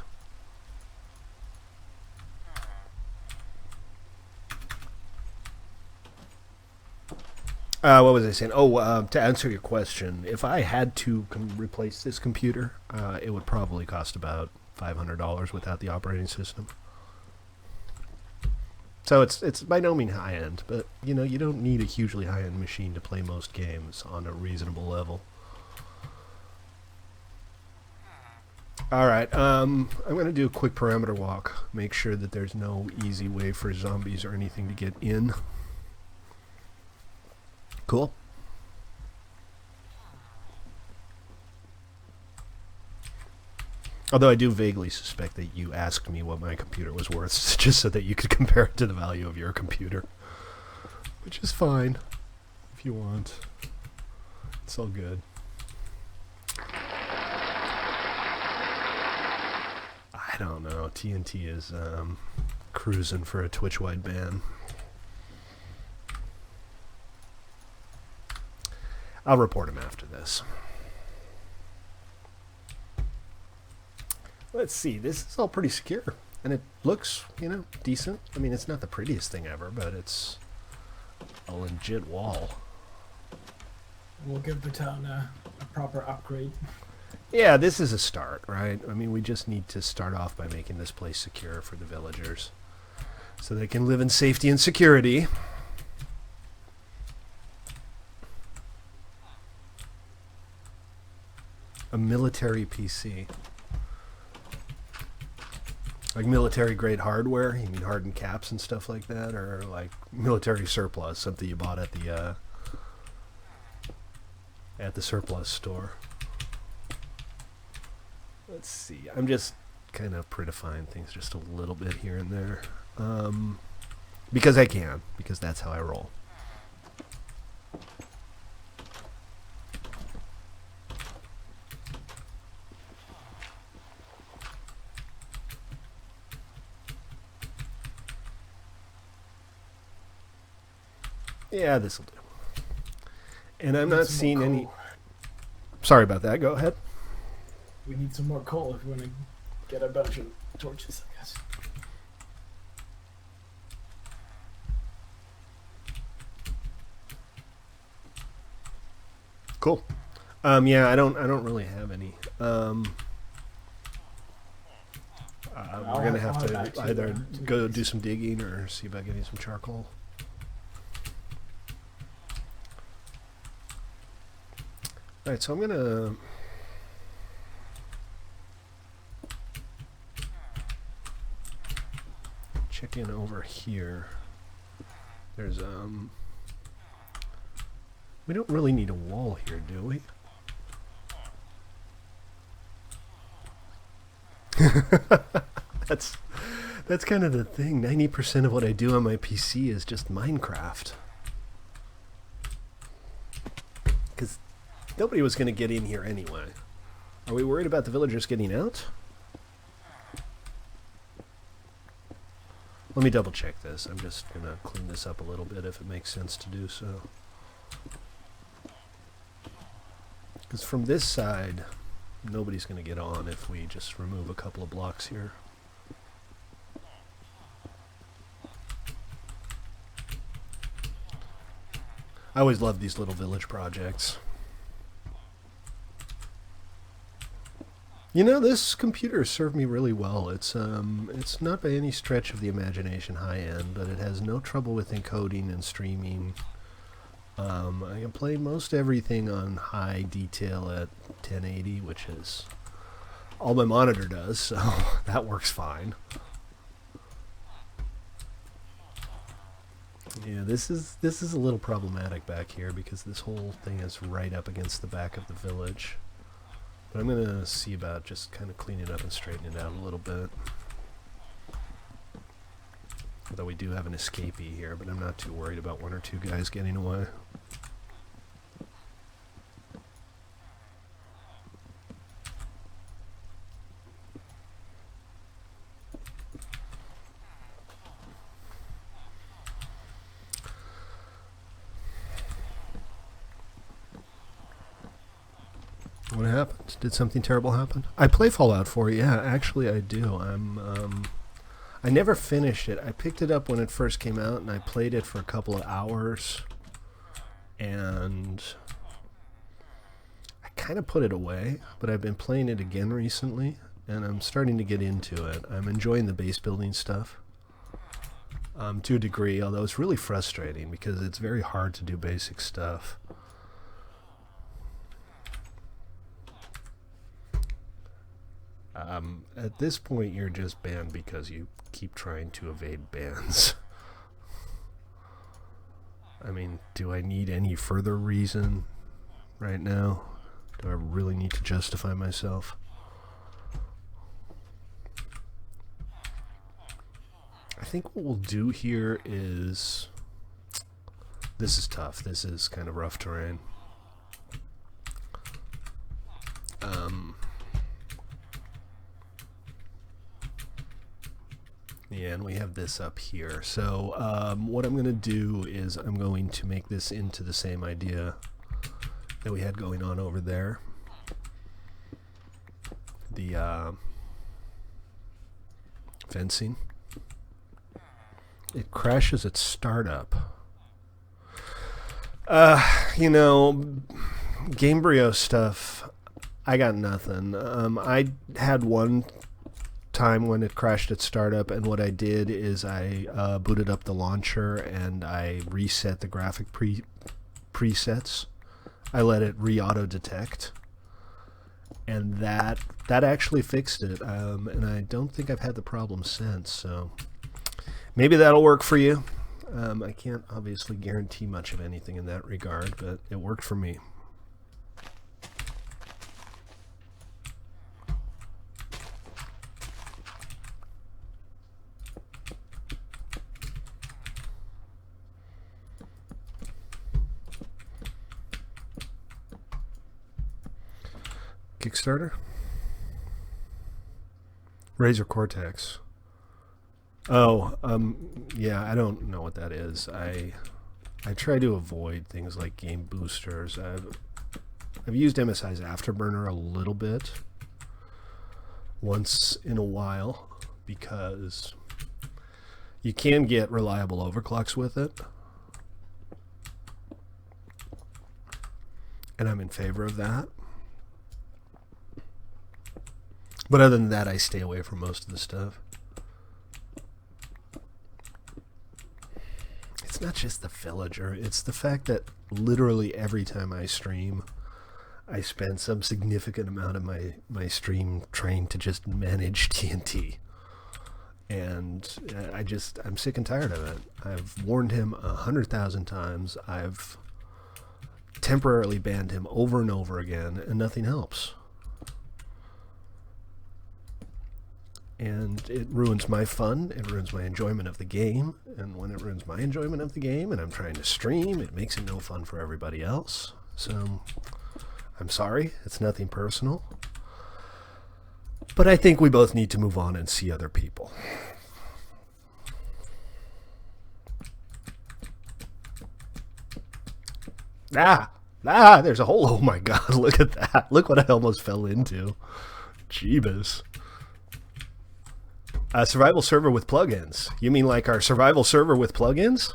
What was I saying? Oh, to answer your question, if I had to replace this computer, it would probably cost about $500 without the operating system. So it's by no means high end, but you know you don't need a hugely high end machine to play most games on a reasonable level. Alright, I'm going to do a quick perimeter walk. Make sure that there's no easy way for zombies or anything to get in. Cool. Although I do vaguely suspect that you asked me what my computer was worth just so that you could compare it to the value of your computer. Which is fine, if you want. It's all good. I don't know. TNT is cruising for a Twitch-wide ban. I'll report him after this. Let's see. This is all pretty secure. And it looks, you know, decent. I mean, it's not the prettiest thing ever, but it's a legit wall. We'll give the town a proper upgrade. Yeah, this is a start, right? I mean, we just need to start off by making this place secure for the villagers so they can live in safety and security. A military PC. Like military-grade hardware? You mean hardened caps and stuff like that? Or like military surplus, something you bought at the surplus store? Let's see. I'm just kind of prettifying things just a little bit here and there. Because I can. Because that's how I roll. Yeah, this'll do. And I'm not seeing any... Sorry about that. Go ahead. We need some more coal if we want to get a bunch of torches, I guess. Cool. Yeah, I don't really have any. We're gonna have to either go do some digging or see about getting some charcoal. All right, so I'm gonna check in over here. There's We don't really need a wall here, do we? That's kind of the thing. 90% of what I do on my PC is just Minecraft. Because nobody was going to get in here anyway. Are we worried about the villagers getting out? Let me double check this. I'm just going to clean this up a little bit if it makes sense to do so. Because from this side, nobody's going to get on if we just remove a couple of blocks here. I always love these little village projects. You know, this computer served me really well. It's not by any stretch of the imagination high-end, but it has no trouble with encoding and streaming. I can play most everything on high detail at 1080, which is all my monitor does, so that works fine. Yeah, this is a little problematic back here because this whole thing is right up against the back of the village. But I'm going to see about just kind of cleaning it up and straightening it out a little bit. Although we do have an escapee here, but I'm not too worried about one or two guys getting away. What happened? Did something terrible happen? I play Fallout 4, yeah, actually I do. I never finished it. I picked it up when it first came out and I played it for a couple of hours and I kind of put it away, but I've been playing it again recently and I'm starting to get into it. I'm enjoying the base building stuff to a degree, although it's really frustrating because it's very hard to do basic stuff. At this point, you're just banned because you keep trying to evade bans. I mean, do I need any further reason right now? Do I really need to justify myself? I think what we'll do here is... This is tough. This is kind of rough terrain. Yeah, and we have this up here. So what I'm going to do is I'm going to make this into the same idea that we had going on over there. The fencing. It crashes at startup. You know, Gamebryo stuff, I got nothing. I had one time when it crashed at startup, and what I did is I booted up the launcher and I reset the graphic presets. I let it re-auto detect, and that actually fixed it. And I don't think I've had the problem since. So maybe that'll work for you. I can't obviously guarantee much of anything in that regard, but it worked for me. Kickstarter? Razor Cortex. Oh, yeah, I don't know what that is. I try to avoid things like game boosters. I've used MSI's Afterburner a little bit once in a while because you can get reliable overclocks with it. And I'm in favor of that. But other than that, I stay away from most of the stuff. It's not just the villager, it's the fact that literally every time I stream, I spend some significant amount of my stream trying to just manage TNT. And I'm sick and tired of it. I've warned him 100,000 times. I've temporarily banned him over and over again, and nothing helps. And it ruins my fun, it ruins my enjoyment of the game, and when it ruins my enjoyment of the game and I'm trying to stream, it makes it no fun for everybody else. So, I'm sorry, it's nothing personal. But I think we both need to move on and see other people. There's a hole. Oh my god, look at that. Look what I almost fell into. Jeebus. A survival server with plugins. You mean like our survival server with plugins?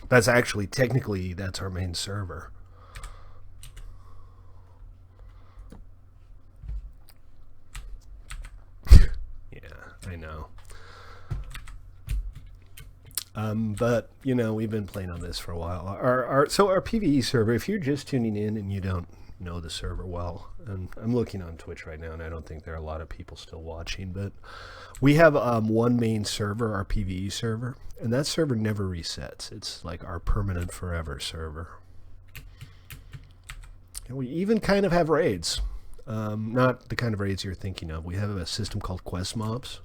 That's actually, technically, that's our main server. I know. But, you know, we've been playing on this for a while. So our PvE server, if you're just tuning in and you don't know the server well, and I'm looking on Twitch right now, and I don't think there are a lot of people still watching, but we have one main server, our PvE server, and that server never resets. It's like our permanent forever server. And we even kind of have raids. Not the kind of raids you're thinking of. We have a system called quest mobs,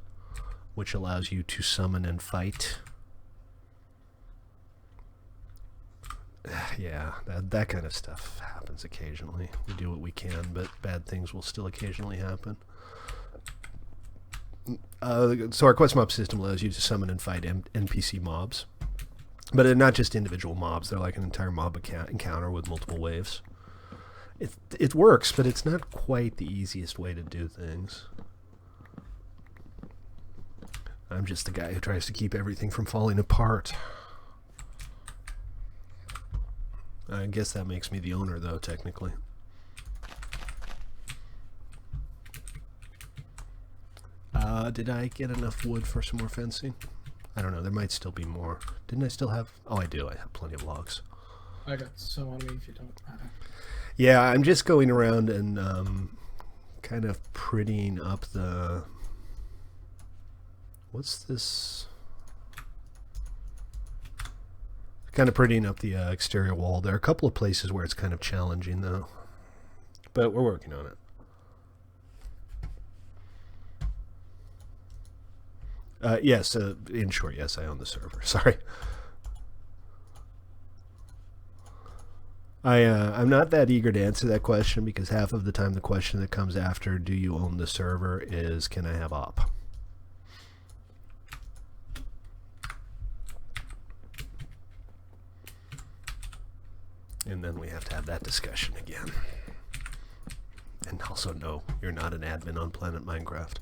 which allows you to summon and fight. Yeah, that kind of stuff happens occasionally. We do what we can, but bad things will still occasionally happen. So our quest mob system allows you to summon and fight NPC mobs. But they're not just individual mobs. They're like an entire mob encounter with multiple waves. It works, but it's not quite the easiest way to do things. I'm just the guy who tries to keep everything from falling apart. I guess that makes me the owner, though, technically. Did I get enough wood for some more fencing? I don't know. There might still be more. Didn't I still have... Oh, I do. I have plenty of logs. I got some on me if you don't have it. Yeah, I'm just going around and kind of prettying up the... What's this? Kind of prettying up the exterior wall. There are a couple of places where it's kind of challenging, though. But we're working on it. Yes, in short, yes, I own the server. Sorry. I'm not that eager to answer that question because half of the time the question that comes after, do you own the server, is can I have op? And then we have to have that discussion again. And also, no, you're not an admin on Planet Minecraft.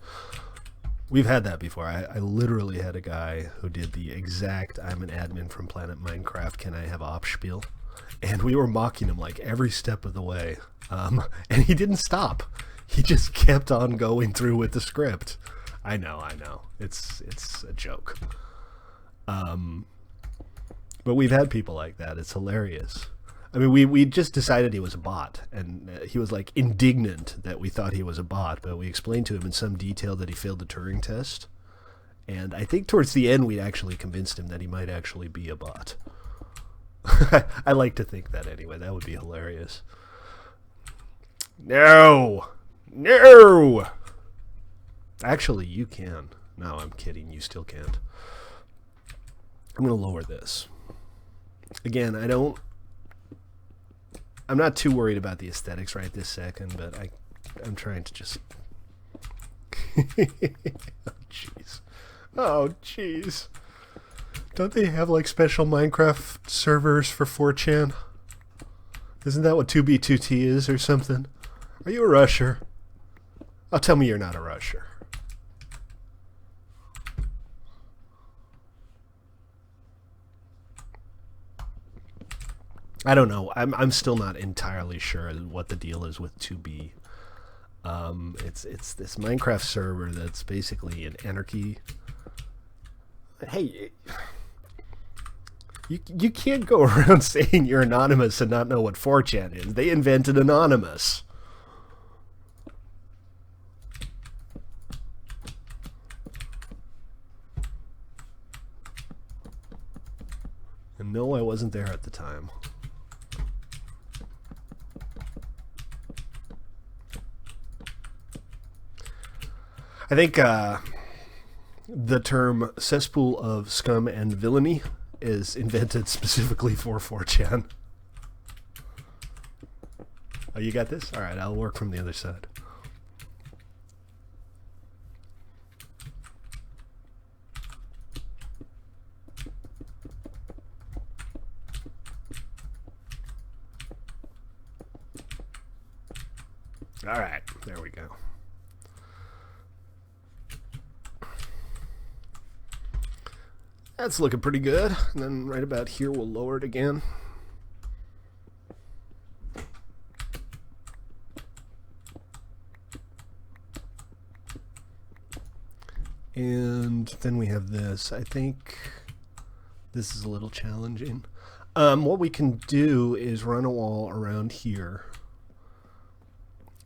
We've had that before. I literally had a guy who did the exact I'm an admin from Planet Minecraft, can I have op spiel? And we were mocking him like every step of the way. And he didn't stop. He just kept on going through with the script. I know. It's a joke. But we've had people like that. It's hilarious. I mean, we just decided he was a bot, and he was like indignant that we thought he was a bot, but we explained to him in some detail that he failed the Turing test, and I think towards the end we actually convinced him that he might actually be a bot. I like to think that anyway. That would be hilarious. No! Actually, you can. No, I'm kidding. You still can't. I'm going to lower this. Again, I'm not too worried about the aesthetics right this second, but I'm trying to just... Oh, jeez. Don't they have, like, special Minecraft servers for 4chan? Isn't that what 2B2T is or something? Are you a rusher? Oh, tell me you're not a rusher. I don't know. I'm still not entirely sure what the deal is with 2B. It's this Minecraft server that's basically an anarchy. Hey, you can't go around saying you're anonymous and not know what 4chan is. They invented anonymous. And no, I wasn't there at the time. I think the term cesspool of scum and villainy is invented specifically for 4chan. Oh, you got this? All right, I'll work from the other side. All right, there we go. That's looking pretty good. And then right about here, we'll lower it again. And then we have this. I think this is a little challenging. What we can do is run a wall around here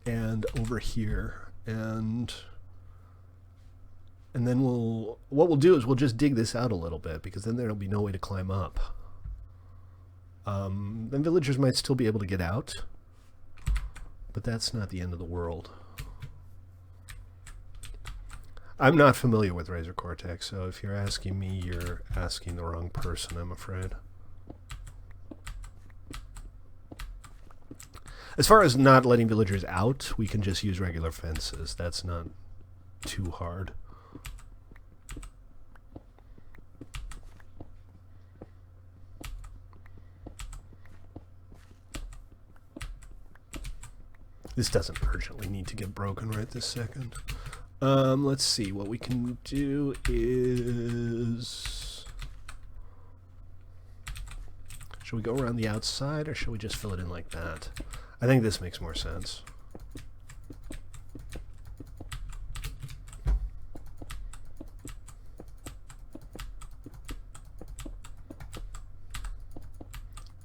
and over here, and then what we'll do is we'll just dig this out a little bit, because then there'll be no way to climb up. Then villagers might still be able to get out, but that's not the end of the world. I'm not familiar with Razor Cortex, so if you're asking me, you're asking the wrong person, I'm afraid. As far as not letting villagers out, we can just use regular fences. That's not too hard. This doesn't urgently need to get broken right this second. Let's see, what we can do is... Should we go around the outside, or should we just fill it in like that? I think this makes more sense.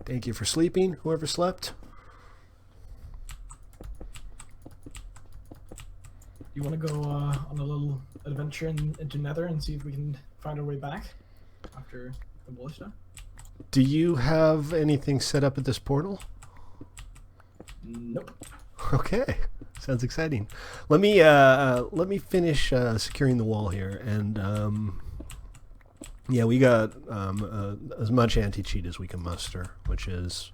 Thank you for sleeping, whoever slept. You want to go on a little adventure into Nether and see if we can find our way back after the ballista? Do you have anything set up at this portal? Nope. Okay, sounds exciting. Let me finish securing the wall here, and yeah, we got as much anti-cheat as we can muster, which is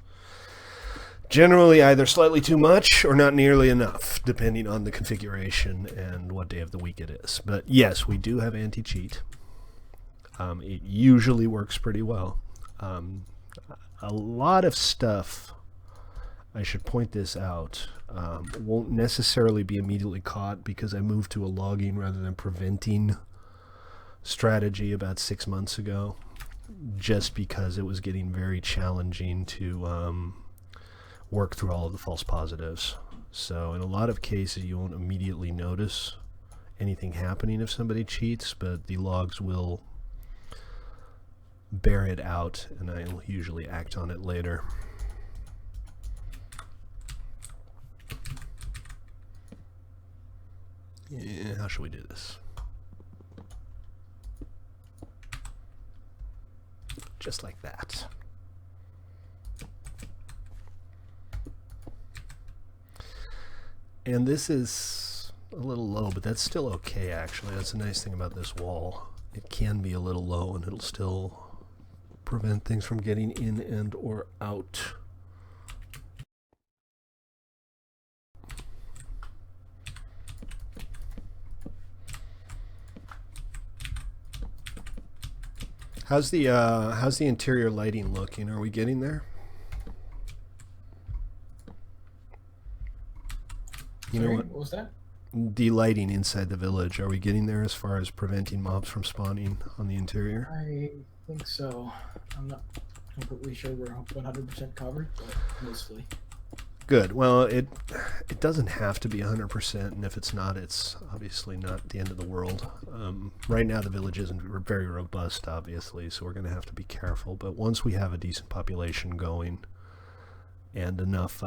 generally either slightly too much or not nearly enough, depending on the configuration and what day of the week it is. But yes, we do have anti-cheat. It usually works pretty well. A lot of stuff, I should point this out, won't necessarily be immediately caught because I moved to a logging rather than preventing strategy about 6 months ago, just because it was getting very challenging to work through all of the false positives. So in a lot of cases you won't immediately notice anything happening if somebody cheats, but the logs will bear it out, and I'll usually act on it later. Yeah, how should we do this? Just like that. And this is a little low, but that's still okay, actually. That's a nice thing about this wall. It can be a little low, and it'll still prevent things from getting in and or out. How's the interior lighting looking? Are we getting there? You know what was that? The lighting inside the village. Are we getting there as far as preventing mobs from spawning on the interior? I think so. I'm not completely sure we're 100% covered, but mostly. Good. Well, it doesn't have to be 100%, and if it's not, it's obviously not the end of the world. Right now, the village isn't very robust, obviously, so we're going to have to be careful. But once we have a decent population going and enough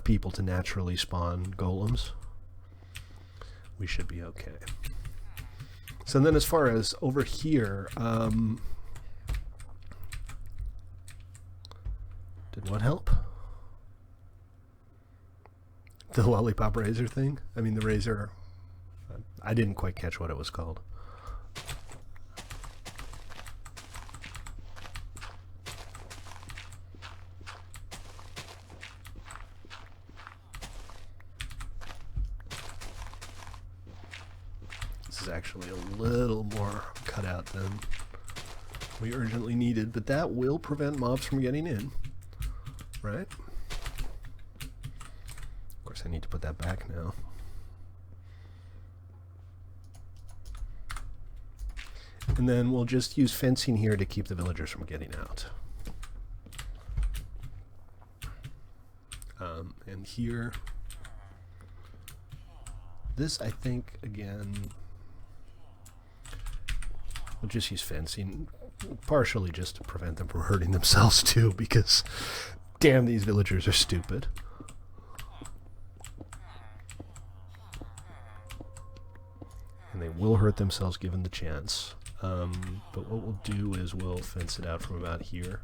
people to naturally spawn golems, we should be okay. So then, as far as over here, Did what help? The lollipop razor thing? I mean, the razor... I didn't quite catch what it was called. This is actually a little more cut out than we urgently needed, but that will prevent mobs from getting in, right? Of course, I need to put that back now. And then we'll just use fencing here to keep the villagers from getting out. And here, this I think, again, we'll just use fencing, partially just to prevent them from hurting themselves too, because damn, these villagers are stupid. And they will hurt themselves given the chance. But what we'll do is we'll fence it out from about here.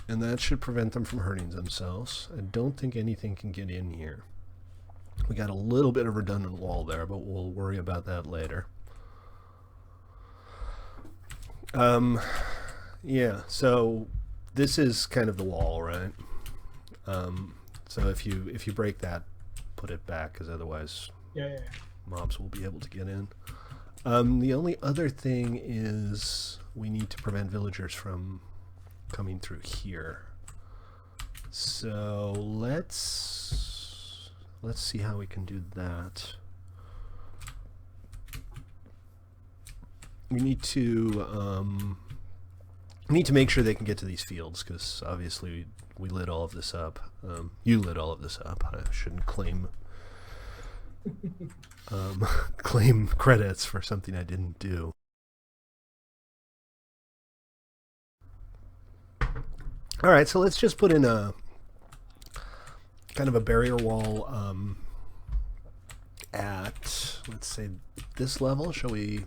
And that should prevent them from hurting themselves. I don't think anything can get in here. We got a little bit of redundant wall there, but we'll worry about that later. Yeah, so this is kind of the wall, right? So if you break that, put it back, because otherwise mobs will be able to get in. The only other thing is we need to prevent villagers from coming through here. So let's see how we can do that. We need to make sure they can get to these fields, because obviously we lit all of this up. You lit all of this up. I shouldn't claim claim credits for something I didn't do. All right, so let's just put in a kind of a barrier wall at, let's say, this level. Shall we?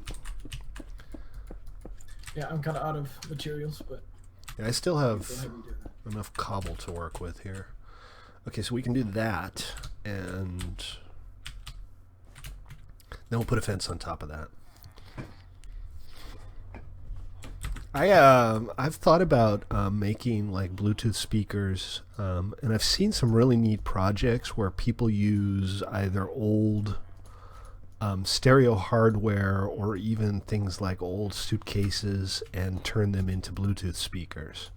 Yeah, I'm kind of out of materials, but yeah, I still have enough cobble to work with here. Okay, so we can do that, and then we'll put a fence on top of that. I've thought about making like Bluetooth speakers, and I've seen some really neat projects where people use either old stereo hardware or even things like old suitcases and turn them into Bluetooth speakers.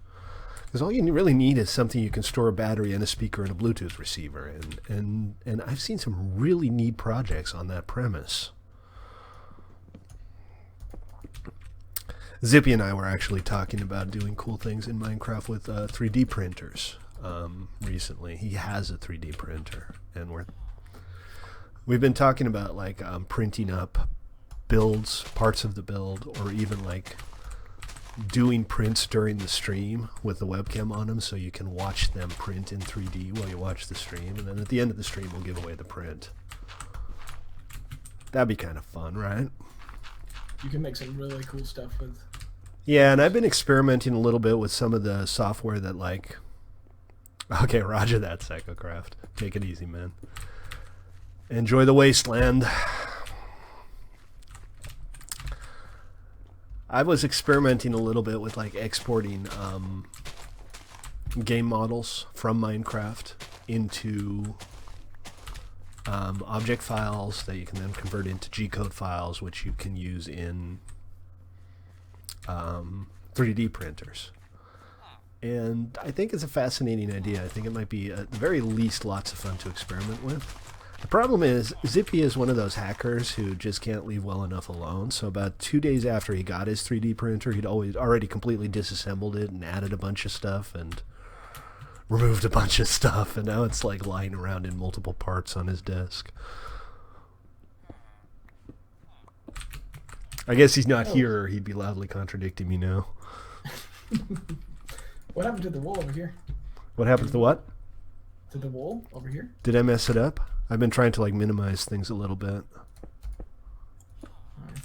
Because all you really need is something you can store a battery and a speaker and a Bluetooth receiver, and I've seen some really neat projects on that premise. Zippy and I were actually talking about doing cool things in Minecraft with 3D printers recently. He has a 3D printer, and we've been talking about like printing up builds, parts of the build, or even like doing prints during the stream with the webcam on them, so you can watch them print in 3D while you watch the stream, and then at the end of the stream we'll give away the print. That'd be kind of fun, right? you can make some really cool stuff with. Yeah, and I've been experimenting a little bit with some of the software that like... Okay, roger that, Psychocraft. Take it easy, man. Enjoy the wasteland. I was experimenting a little bit with like exporting game models from Minecraft into object files that you can then convert into G-code files, which you can use in 3D printers. And I think it's a fascinating idea. I think it might be, at the very least, lots of fun to experiment with. The problem is, Zippy is one of those hackers who just can't leave well enough alone. So about 2 days after he got his 3D printer, he'd already completely disassembled it and added a bunch of stuff and removed a bunch of stuff. And now it's like lying around in multiple parts on his desk. I guess he's not here, or he'd be loudly contradicting me now. What happened to the wall over here? What happened to the what? To the wall over here? Did I mess it up? I've been trying to like minimize things a little bit.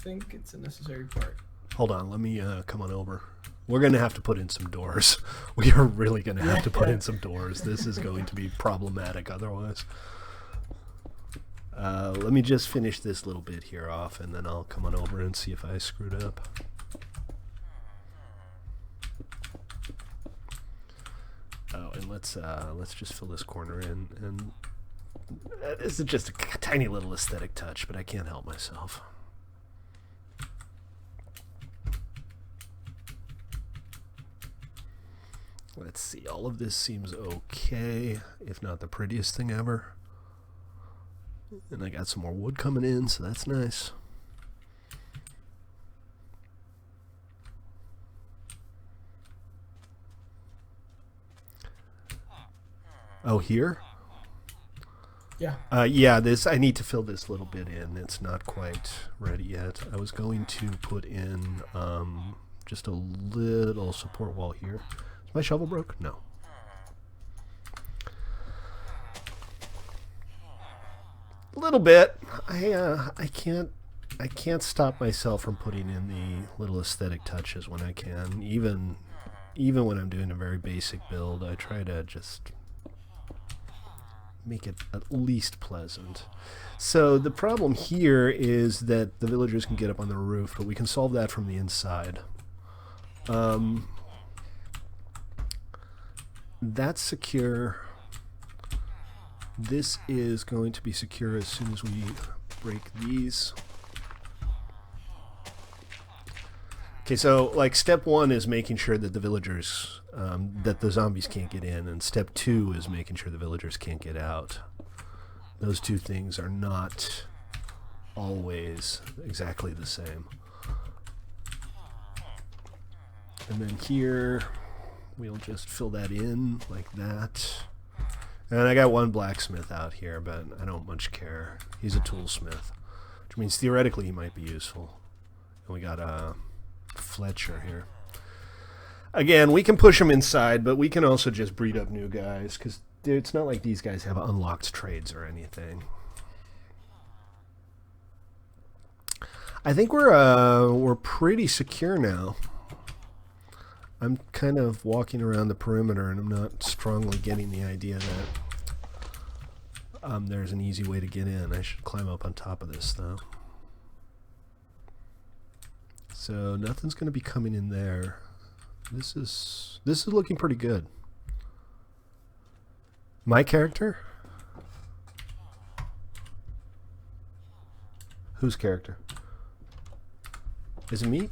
think it's a necessary part. Hold on, let me come on over. We're going to have to put in some doors. We are really going to have to put in some doors. This is going to be problematic otherwise. Let me just finish this little bit here off, and then I'll come on over and see if I screwed up. Oh, and let's just fill this corner in. And this is just a tiny little aesthetic touch, but I can't help myself. Let's see, all of this seems okay, if not the prettiest thing ever. And I got some more wood coming in, so that's nice. Oh, here? Yeah. Yeah, this I need to fill this little bit in. It's not quite ready yet. I was going to put in just a little support wall here. Is my shovel broke? No. A little bit. I can't stop myself from putting in the little aesthetic touches when I can. Even when I'm doing a very basic build, I try to just make it at least pleasant. So the problem here is that the villagers can get up on the roof, but we can solve that from the inside. That's secure. This is going to be secure as soon as we break these. Okay, so like step 1 is making sure that the villagers, that the zombies can't get in, and step 2 is making sure the villagers can't get out. Those two things are not always exactly the same. And then here, we'll just fill that in like that. And I got one blacksmith out here, but I don't much care. He's a toolsmith, which means theoretically he might be useful. And we got a Fletcher here. Again, we can push them inside, but we can also just breed up new guys, because it's not like these guys have unlocked trades or anything. I think we're pretty secure now. I'm kind of walking around the perimeter, and I'm not strongly getting the idea that there's an easy way to get in. I should climb up on top of this, though. So nothing's going to be coming in there. This is looking pretty good. My character? Whose character? Is it me?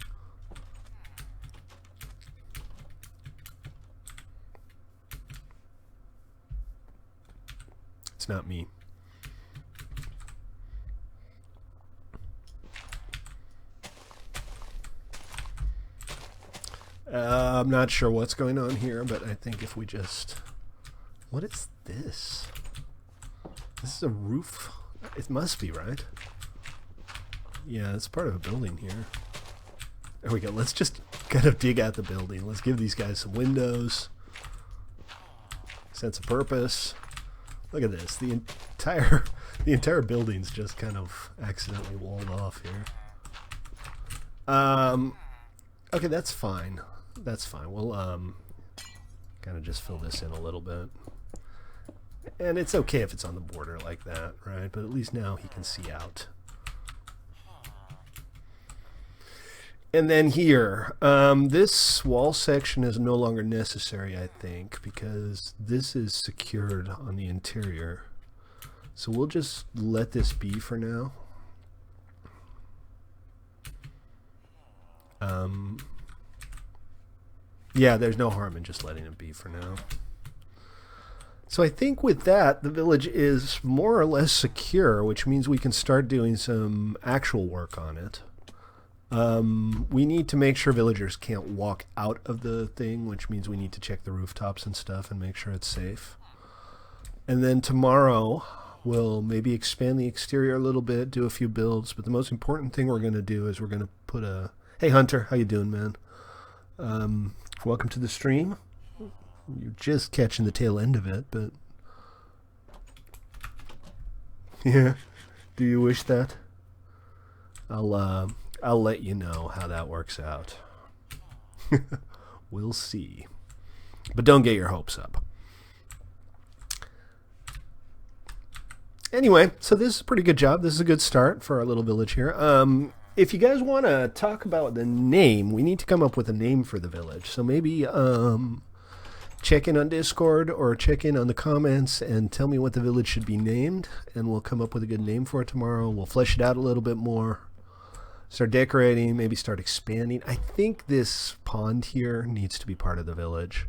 It's not me. I'm not sure what's going on here, but I think if we just... What is this? This is a roof? It must be, right? Yeah, it's part of a building here. There we go. Let's just kind of dig out the building. Let's give these guys some windows. Sense of purpose. Look at this. The entire building's just kind of accidentally walled off here. Okay, that's fine. That's fine. We'll kind of just fill this in a little bit. And it's okay if it's on the border like that, right? But at least now he can see out. And then here, this wall section is no longer necessary, I think, because this is secured on the interior. So we'll just let this be for now. Yeah, there's no harm in just letting it be for now. So I think with that, the village is more or less secure, which means we can start doing some actual work on it. We need to make sure villagers can't walk out of the thing, which means we need to check the rooftops and stuff and make sure it's safe. And then tomorrow, we'll maybe expand the exterior a little bit, do a few builds, but the most important thing we're going to do is we're going to put a... Hey Hunter, how you doing, man? Welcome to the stream. You're just catching the tail end of it, but... Yeah, do you wish that? I'll I'll let you know how that works out. We'll see. But don't get your hopes up. Anyway, so this is a pretty good job. This is a good start for our little village here. If you guys want to talk about the name, we need to come up with a name for the village. So maybe check in on Discord or check in on the comments and tell me what the village should be named, and we'll come up with a good name for it tomorrow. We'll flesh it out a little bit more. Start decorating, maybe start expanding. I think this pond here needs to be part of the village.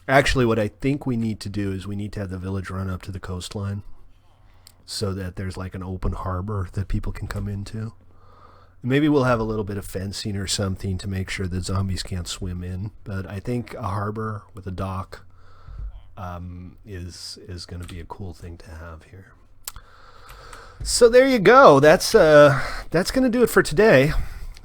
Actually, what I think we need to do is we need to have the village run up to the coastline so that there's like an open harbor that people can come into. Maybe we'll have a little bit of fencing or something to make sure that zombies can't swim in. But I think a harbor with a dock is going to be a cool thing to have here. So there you go. That's going to do it for today.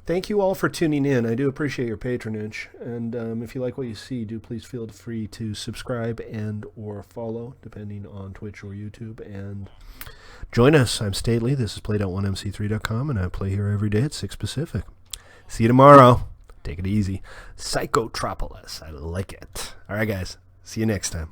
Thank you all for tuning in. I do appreciate your patronage. And if you like what you see, do please feel free to subscribe and or follow, depending on Twitch or YouTube. And join us. I'm Stately. This is played.1mc3.com, and I play here every day at 6 Pacific. See you tomorrow. Take it easy. Psychotropolis. I like it. All right, guys. See you next time.